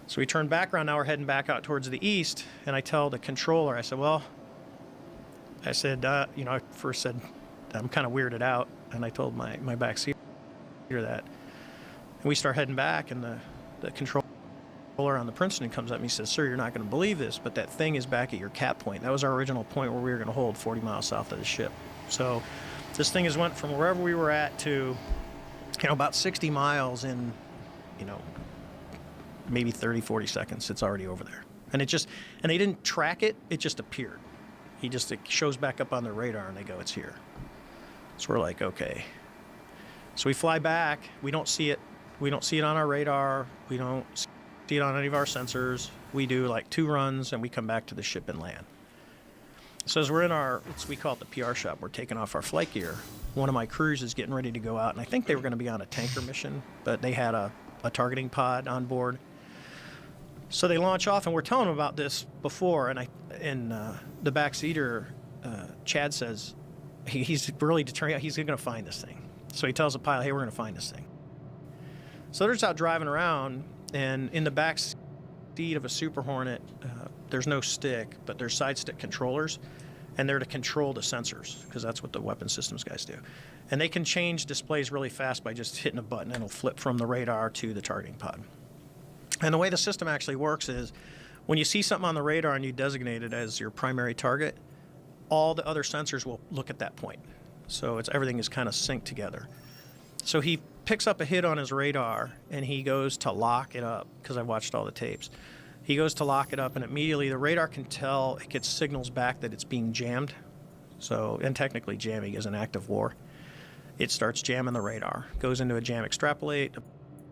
So we turn back around, now we're heading back out towards the east, and I tell the controller, I first said, I'm kind of weirded out, and I told my backseater that. And we start heading back, and the controller on the Princeton comes up and he says, sir, you're not going to believe this, but that thing is back at your cap point. That was our original point where we were going to hold 40 miles south of the ship. So this thing has went from wherever we were at to, about 60 miles in, maybe 30, 40 seconds. It's already over there. And they didn't track it. It just appeared. It shows back up on their radar, and they go, it's here. So we're like, okay. So we fly back. We don't see it. We don't see it on our radar. We don't see it on any of our sensors. We do like 2 runs, and we come back to the ship and land. So as we're in we call it the PR shop, we're taking off our flight gear. One of my crews is getting ready to go out, and I think they were going to be on a tanker mission, but they had a targeting pod on board. So they launch off, and we're telling them about this before, and the backseater, Chad, says he's really determined he's going to find this thing. So he tells the pilot, hey, we're going to find this thing. So they're just out driving around, and in the back seat of a Super Hornet, there's no stick, but there's side stick controllers, and they're to control the sensors, because that's what the weapon systems guys do. And they can change displays really fast by just hitting a button, and it'll flip from the radar to the targeting pod. And the way the system actually works is when you see something on the radar and you designate it as your primary target, all the other sensors will look at that point. So everything is kind of synced together. So he picks up a hit on his radar, and he goes to lock it up, because I watched all the tapes. He goes to lock it up, and immediately the radar can tell, it gets signals back that it's being jammed. And technically jamming is an act of war. It starts jamming the radar, goes into a jam extrapolate, a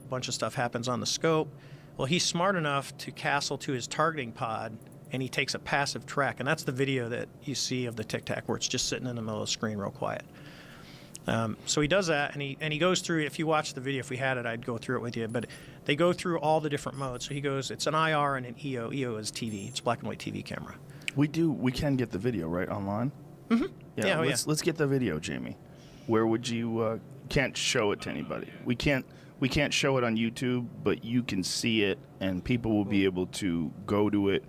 bunch of stuff happens on the scope. Well, he's smart enough to castle to his targeting pod, and he takes a passive track, and that's the video that you see of the Tic Tac, where it's just sitting in the middle of the screen real quiet. So he does that, and he goes through. If you watch the video, if we had it, I'd go through it with you. But they go through all the different modes. So he goes, it's an IR and an EO. EO is TV. It's black and white TV camera. We can get the video right online. Mm-hmm. Yeah. Let's get the video, Jamie. Where would you? Can't show it to anybody. We can't show it on YouTube, but you can see it, and people will be able to go to it.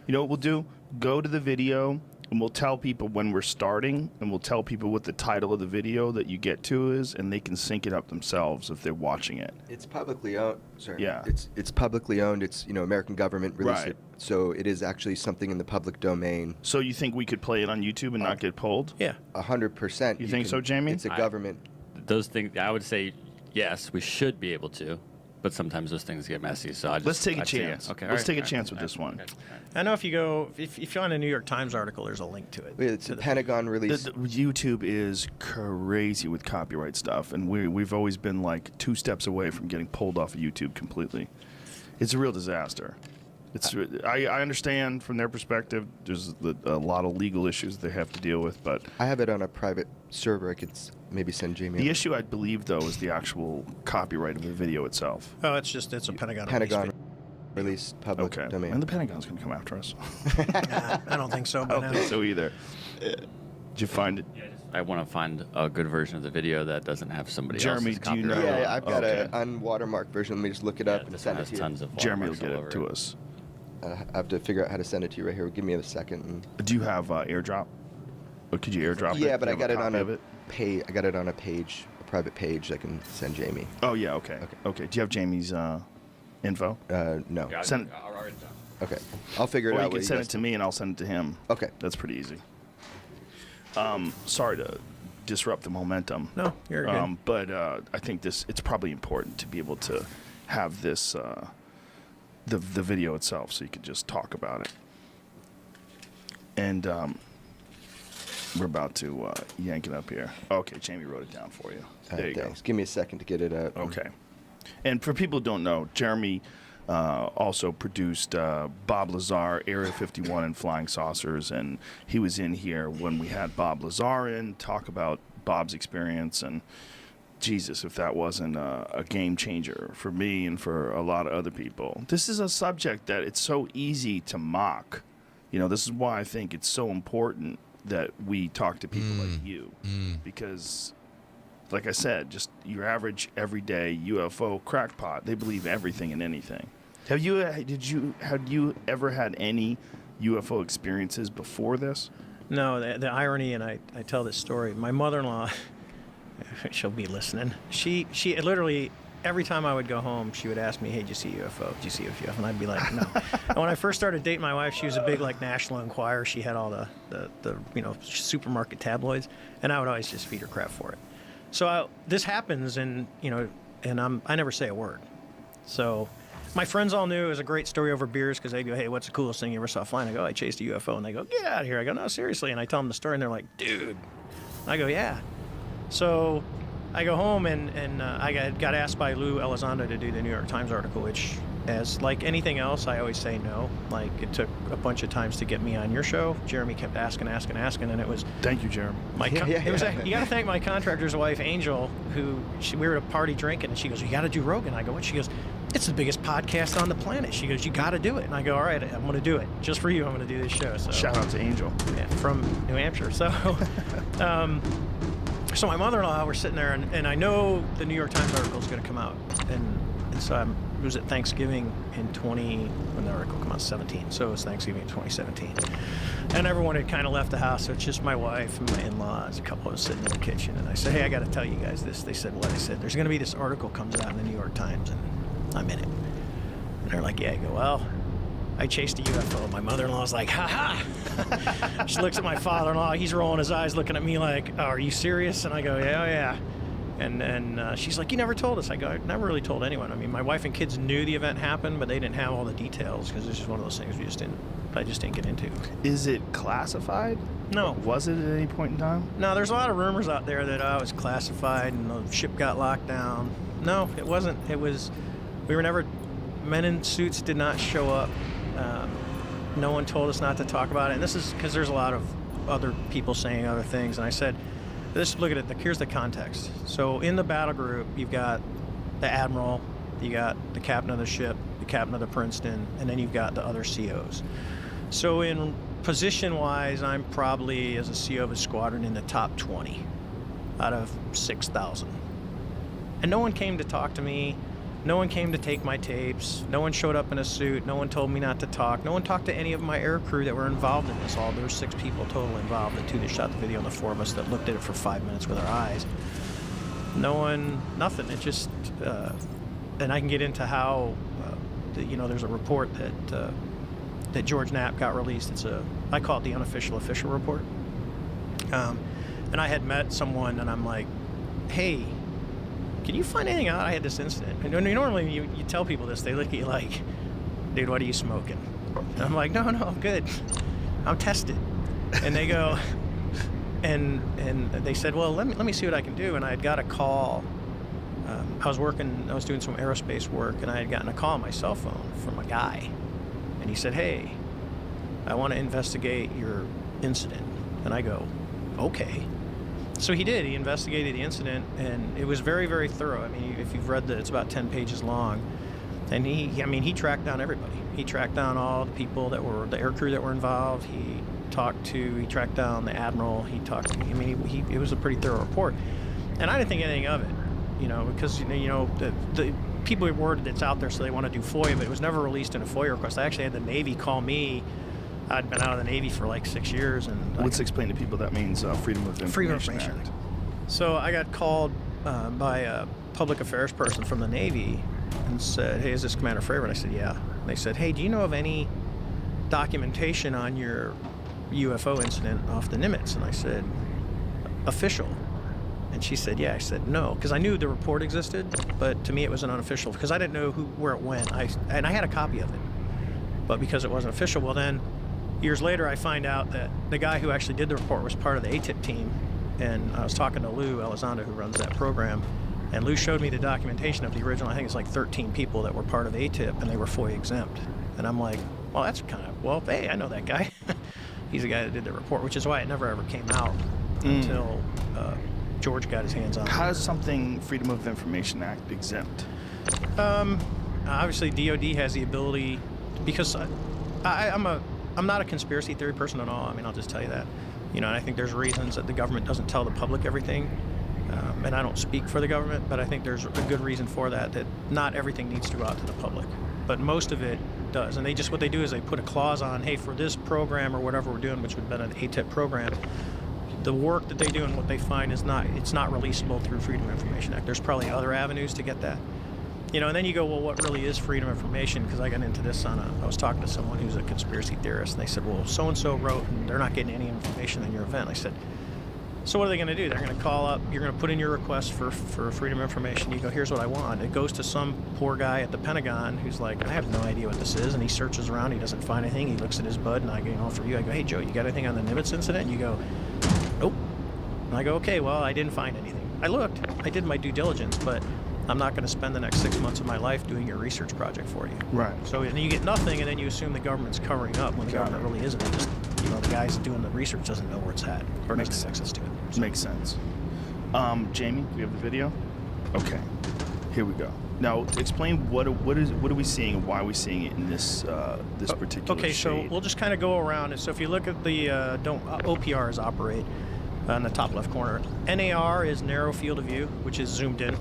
You know what we'll do? Go to the video. And we'll tell people when we're starting, and we'll tell people what the title of the video that you get to is, and they can sync it up themselves if they're watching it. It's publicly owned. Sorry. Yeah. It's publicly owned. It's American government released it, so it is actually something in the public domain. So you think we could play it on YouTube and not get pulled? Yeah. 100%. You think so, Jamie? It's a government. Those things, I would say, yes, we should be able to. But sometimes those things get messy, so let's take a chance. Okay, let's take a chance with this one. Okay. I know if you find a New York Times article, there's a link to it. It's a Pentagon release. YouTube is crazy with copyright stuff, and we've always been like 2 steps away from getting pulled off of YouTube completely. It's a real disaster. I understand from their perspective. There's a lot of legal issues they have to deal with, but I have it on a private server. I could maybe send Jamie. The issue, I believe, though, is the actual copyright of the video itself. Oh, it's a Pentagon release public domain. And the Pentagon's going to come after us. I don't think so. I don't think so either. Did you find it? I want to find a good version of the video that doesn't have somebody else's Jeremy, do you know? Yeah, I've got an unwatermarked version. Let me just look it up and send it to you. Tons of Jeremy will watermarks get all it to over us. I have to figure out how to send it to you right here. Give me a second. Do you have AirDrop? Or could you AirDrop it? Yeah, but I got it on a page. I got it on a page, a private page. I can send Jamie. Oh yeah, okay. Do you have Jamie's info? No. Yeah, Send. I'll write it down. Okay, I'll figure it Or out. you can send it to me, and I'll send it to him. Okay, that's pretty easy. Sorry to disrupt the momentum. No, you're good. But I think it's probably important to be able to have this the video itself, so you can just talk about it. And we're about to yank it up here. Okay, Jamie wrote it down for you. There you go. Give me a second to get it out. Okay. And for people who don't know, Jeremy also produced Bob Lazar, Area 51, and Flying Saucers, and he was in here when we had Bob Lazar in, talk about Bob's experience, and Jesus, if that wasn't a game changer for me and for a lot of other people. This is a subject that it's so easy to mock. This is why I think it's so important that we talk to people like you, because, like I said, just your average, everyday UFO crackpot, they believe everything and anything. Have you ever had any UFO experiences before this? No, the irony, and I tell this story. My mother-in-law, she'll be listening. She literally, every time I would go home, she would ask me, "Hey, did you see UFO? Did you see UFO?" And I'd be like, "No." And when I first started dating my wife, she was a big National Enquirer. She had all the supermarket tabloids, and I would always just feed her crap for it. So this happens, and I never say a word. So my friends all knew it was a great story over beers because they go, "Hey, what's the coolest thing you ever saw flying?" I go, "I chased a UFO," and they go, "Get out of here!" I go, "No, seriously," and I tell them the story, and they're like, "Dude," I go, "Yeah." So I go home, and I got asked by Lou Elizondo to do the New York Times article, which, as like anything else, I always say no. Like, it took a bunch of times to get me on your show. Jeremy kept asking, and it was... Thank you, Jeremy. You got to thank my contractor's wife, Angel, who we were at a party drinking, and she goes, "You got to do Rogan." I go, "What?" She goes, "It's the biggest podcast on the planet." She goes, "You got to do it." And I go, "All right, I'm going to do it. Just for you, I'm going to do this show." So shout out to Angel. Yeah, from New Hampshire. So... So my mother-in-law, we're sitting there, and I know the New York Times article is going to come out, and so it was at Thanksgiving when the article came out, 17. So it was Thanksgiving in 2017, and everyone had kind of left the house. So it's just my wife and my in-laws, a couple of us sitting in the kitchen, and I said, "Hey, I got to tell you guys this." They said, "What?" I said, "There's going to be this article comes out in the New York Times, and I'm in it." And they're like, "Yeah." I go, "Well, I chased a UFO." My mother-in-law's like, "Ha ha!" She looks at my father-in-law. He's rolling his eyes, looking at me like, "Oh, are you serious?" And I go, "Yeah, oh, yeah." And she's like, "You never told us." I go, "I never really told anyone." I mean, my wife and kids knew the event happened, but they didn't have all the details because this is one of those things I just didn't get into. Is it classified? No. Was it at any point in time? No, there's a lot of rumors out there that it was classified and the ship got locked down. No, it wasn't. Men in suits did not show up. No one told us not to talk about it. And this is because there's a lot of other people saying other things. And I said, Look at it. Here's the context. So in the battle group, you've got the admiral, you got the captain of the ship, the captain of the Princeton, and then you've got the other COs. So in position-wise, I'm probably, as a CO of a squadron, in the top 20 out of 6,000. And no one came to talk to me. No one came to take my tapes. No one showed up in a suit. No one told me not to talk. No one talked to any of my air crew that were involved in this. There were 6 people total involved, the 2 that shot the video and the 4 of us that looked at it for 5 minutes with our eyes. No one, nothing. It just, and I can get into how, there's a report that George Knapp got released. I call it the unofficial official report. And I had met someone, and I'm like, hey, can you find anything out? I had this incident. And normally you tell people this, they look at you like, dude, what are you smoking? And I'm like, no, I'm good. I'm tested. And they go, and they said, well, let me see what I can do. And I had got a call. I was doing some aerospace work, and I had gotten a call on my cell phone from a guy. And he said, hey, I want to investigate your incident. And I go, okay. So he did. He investigated the incident, and it was very, very thorough. I mean, if you've read it's about 10 pages long. And he tracked down everybody. He tracked down all the people that were, the air crew that were involved. He tracked down the admiral. It was a pretty thorough report. And I didn't think anything of it, because, the people have worded it's out there, so they want to do FOIA, but it was never released in a FOIA request. I actually had the Navy call me. I'd been out of the Navy for like 6 years. And let's explain to people that means Freedom of Information Act. So I got called by a public affairs person from the Navy and said, hey, is this Commander Fravor? And I said, yeah. And they said, hey, do you know of any documentation on your UFO incident off the Nimitz? And I said, official. And she said, yeah. I said, no, because I knew the report existed, but to me it was an unofficial, because I didn't know where it went. And I had a copy of it, but because it wasn't official, well then, years later I find out that the guy who actually did the report was part of the ATIP team, and I was talking to Lou Elizondo, who runs that program, and Lou showed me the documentation of the original, I think it's like 13 people that were part of ATIP, and they were FOIA exempt. And I'm like, well, that's hey, I know that guy. He's the guy that did the report, which is why it never ever came out until George got his hands on it. How is something Freedom of Information Act exempt? Obviously, DOD has the ability, because I'm not a conspiracy theory person at all. I mean, I'll just tell you that. And I think there's reasons that the government doesn't tell the public everything. And I don't speak for the government, but I think there's a good reason for that not everything needs to go out to the public. But most of it does. And what they do is they put a clause on, hey, for this program or whatever we're doing, which would have been an ATIP program, the work that they do and what they find it's not releasable through Freedom of Information Act. There's probably other avenues to get that. And then you go, well, what really is freedom of information? Because I got into this I was talking to someone who's a conspiracy theorist, and they said, well, so-and-so wrote, and they're not getting any information on your event. I said, so what are they going to do? They're going to call up, you're going to put in your request for freedom of information. You go, here's what I want. It goes to some poor guy at the Pentagon who's like, I have no idea what this is, and he searches around, he doesn't find anything, he looks at his bud, and I go, for you, I go, hey, Joe, you got anything on the Nimitz incident? And you go, nope. And I go, okay, well, I didn't find anything. I looked, I did my due diligence, but I'm not going to spend the next 6 months of my life doing your research project for you. Right. So and you get nothing, and then you assume the government's covering up when the government really isn't. It just, the guys doing the research doesn't know where it's at or doesn't have access to it. So. Makes sense. Jamie, do we have the video? Okay. Here we go. Now, explain what are we seeing and why are we seeing it in this particular Okay, shade? so we'll just kind of go around. So if you look at the OPRs operate in the top left corner. NAR is narrow field of view, which is zoomed in.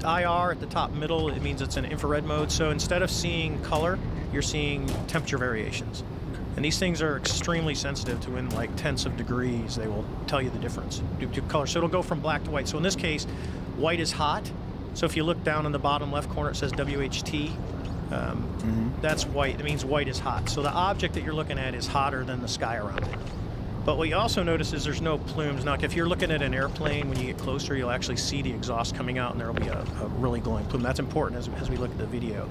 IR at the top middle, it means it's in infrared mode. So instead of seeing color, you're seeing temperature variations. And these things are extremely sensitive to in like tenths of degrees. They will tell you the difference due to color. So it'll go from black to white. So in this case, white is hot. So if you look down in the bottom left corner, it says WHT. That's white. It means white is hot. So the object that you're looking at is hotter than the sky around it. But what you also notice is there's no plumes. Now, if you're looking at an airplane, when you get closer, you'll actually see the exhaust coming out, and there will be a really glowing plume. That's important as we look at the video.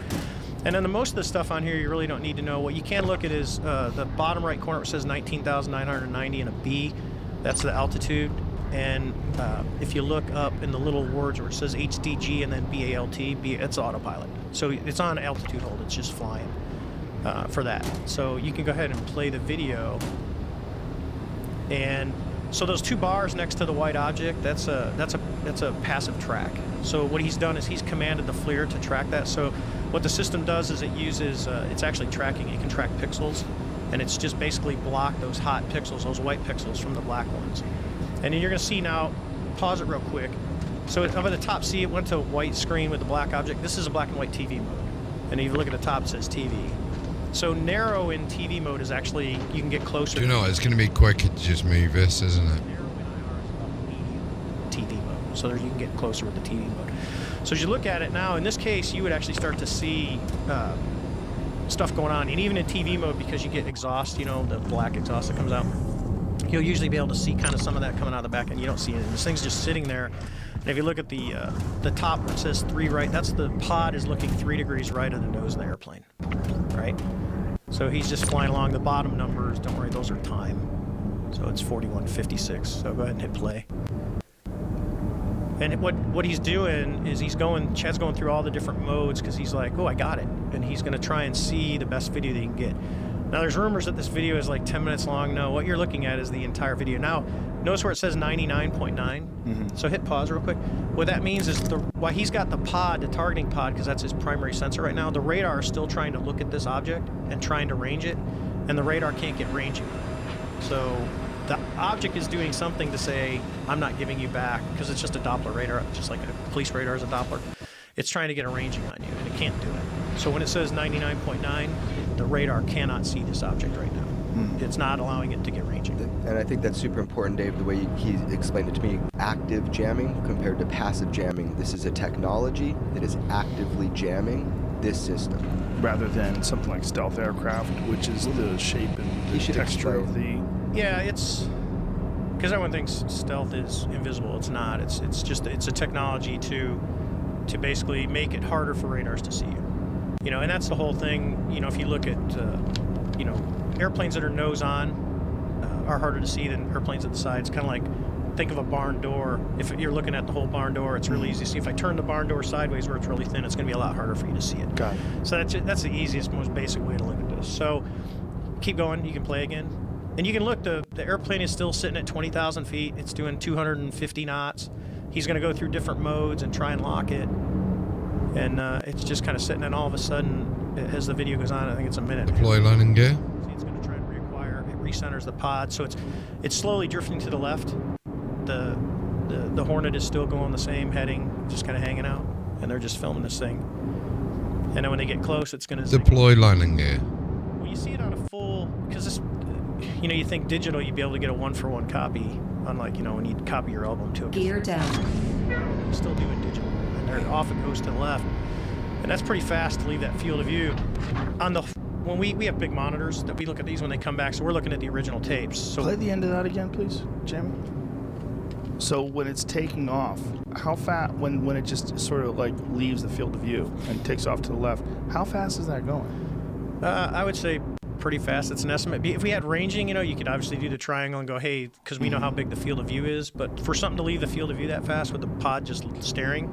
And then most of the stuff on here you really don't need to know. What you can look at is the bottom right corner, it says 19,990 and a B. That's the altitude. And if you look up in the little words where it says HDG and then BALT, it's autopilot. So it's on altitude hold. It's just flying for that. So you can go ahead and play the video. And so those two bars next to the white object, that's a passive track. So what he's done is he's commanded the FLIR to track that. So what the system does is it uses, it's actually tracking, it can track pixels, and it's just basically blocked those hot pixels, those white pixels from the black ones. And then you're gonna see now, pause it real quick. So up at the top, see it went to a white screen with the black object. This is a black and white TV mode. And if you look at the top, it says TV. So narrow in TV mode is actually, you can get closer. Do you know, it's going to be quicker to just move this, isn't it? TV mode. So there you can get closer with the TV mode. So as you look at it now, in this case, you would actually start to see stuff going on. And even in TV mode, because you get exhaust, you know, the black exhaust that comes out, you'll usually be able to see kind of some of that coming out of the back end. You don't see it. This thing's just sitting there. And if you look at the top where it says 3 right, that's the pod is looking 3 degrees right of the nose of the airplane, right? So he's just flying along. The bottom numbers, don't worry, those are time. So it's 41:56. So go ahead and hit play. And what he's doing is Chad's going through all the different modes because he's like, oh, I got it. And he's going to try and see the best video that he can get. Now, there's rumors that this video is like 10 minutes long. No, what you're looking at is the entire video. Now, notice where it says 99.9. So hit pause real quick. What that means is why he's got the pod, the targeting pod, because that's his primary sensor right now. The radar is still trying to look at this object and trying to range it, and the radar can't get ranging. So the object is doing something to say, I'm not giving you back, because it's just a Doppler radar, just like a police radar is a Doppler. It's trying to get a ranging on you, and it can't do it. So when it says 99.9, the radar cannot see this object right now. It's not allowing it to get ranging. And I think that's super important, Dave, the way he explained it to me. Active jamming compared to passive jamming. This is a technology that is actively jamming this system. Rather than something like stealth aircraft, which is the shape and the texture of the... Yeah, it's... Because everyone thinks stealth is invisible. It's not. It's a technology to basically make it harder for radars to see you. You know, and that's the whole thing. You know, if you look at, you know, airplanes that are nose on are harder to see than airplanes at the side. It's kind of like, think of a barn door. If you're looking at the whole barn door, it's really easy to see. If I turn the barn door sideways where it's really thin, it's going to be a lot harder for you to see it. Got it. So that's the easiest, most basic way to look at this. So keep going. You can play again. And you can look, the airplane is still sitting at 20,000 feet. It's doing 250 knots. He's going to go through different modes and try and lock it. And it's just kind of sitting, and all of a sudden, as the video goes on, I think it's a minute. Deploy landing gear. It's going to try and reacquire. It recenters the pod, so it's slowly drifting to the left. The Hornet is still going the same heading, just kind of hanging out, and they're just filming this thing. And then when they get close, it's going to deploy landing gear. Well, you see it on a full, because this, you know, you think digital, you'd be able to get a 1-for-1 copy, unlike, you know, when you copy your album to a Gear down. You're still doing digital. And off it goes to the left, and that's pretty fast to leave that field of view. When we have big monitors that we look at these when they come back, so we're looking at the original tapes. So play the end of that again, please, Jamie. So when it's taking off, how fast? When it just sort of like leaves the field of view and takes off to the left, how fast is that going? I would say pretty fast. It's an estimate. If we had ranging, you know, you could obviously do the triangle and go, hey, because we know how big the field of view is. But for something to leave the field of view that fast with the pod just staring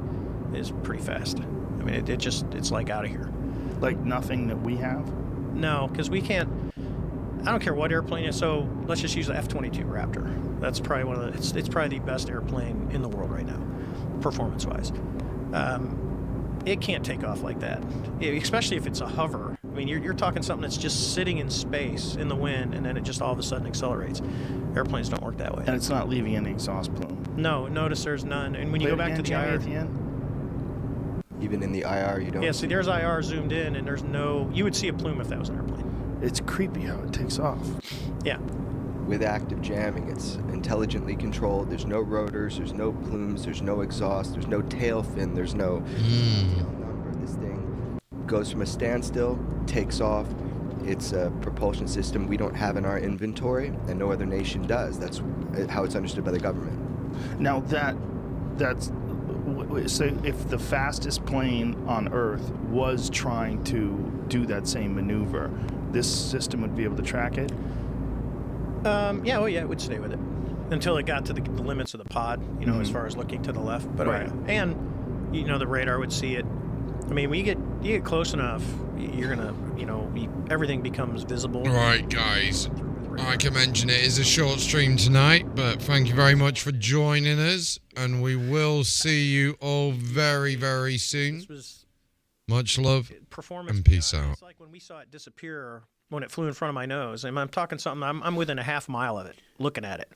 is pretty fast. I mean, it's like out of here. Like nothing that we have? No, because we can't. I don't care what airplane it is. So let's just use the F-22 Raptor. That's probably one of the. It's probably the best airplane in the world right now, performance-wise. It can't take off like that, especially if it's a hover. I mean, you're talking something that's just sitting in space in the wind, and then it just all of a sudden accelerates. Airplanes don't work that way. And it's not leaving any exhaust plume. No, notice there's none. And when you go back to the IR at the end. Even in the IR, you don't. Yeah, see, there's IR zoomed in, and there's no. You would see a plume if that was an airplane. It's creepy how it takes off. Yeah. With active jamming, it's intelligently controlled. There's no rotors, there's no plumes, there's no exhaust, there's no tail fin, there's no tail number. This thing goes from a standstill, takes off. It's a propulsion system we don't have in our inventory, and no other nation does. That's how it's understood by the government. Now that's so if the fastest plane on Earth was trying to do that same maneuver, this system would be able to track it? Yeah, well, yeah, it would stay with it until it got to the limits of the pod, you know, as far as looking to the left. But right. And, you know, the radar would see it. I mean, when you get close enough, you're gonna, you know, everything becomes visible. Right, guys. Like I mentioned, it is a short stream tonight, but thank you very much for joining us, and we will see you all very, very soon. Much love and peace out. It's like when we saw it disappear when it flew in front of my nose. And I'm talking something, I'm within a half mile of it, looking at it.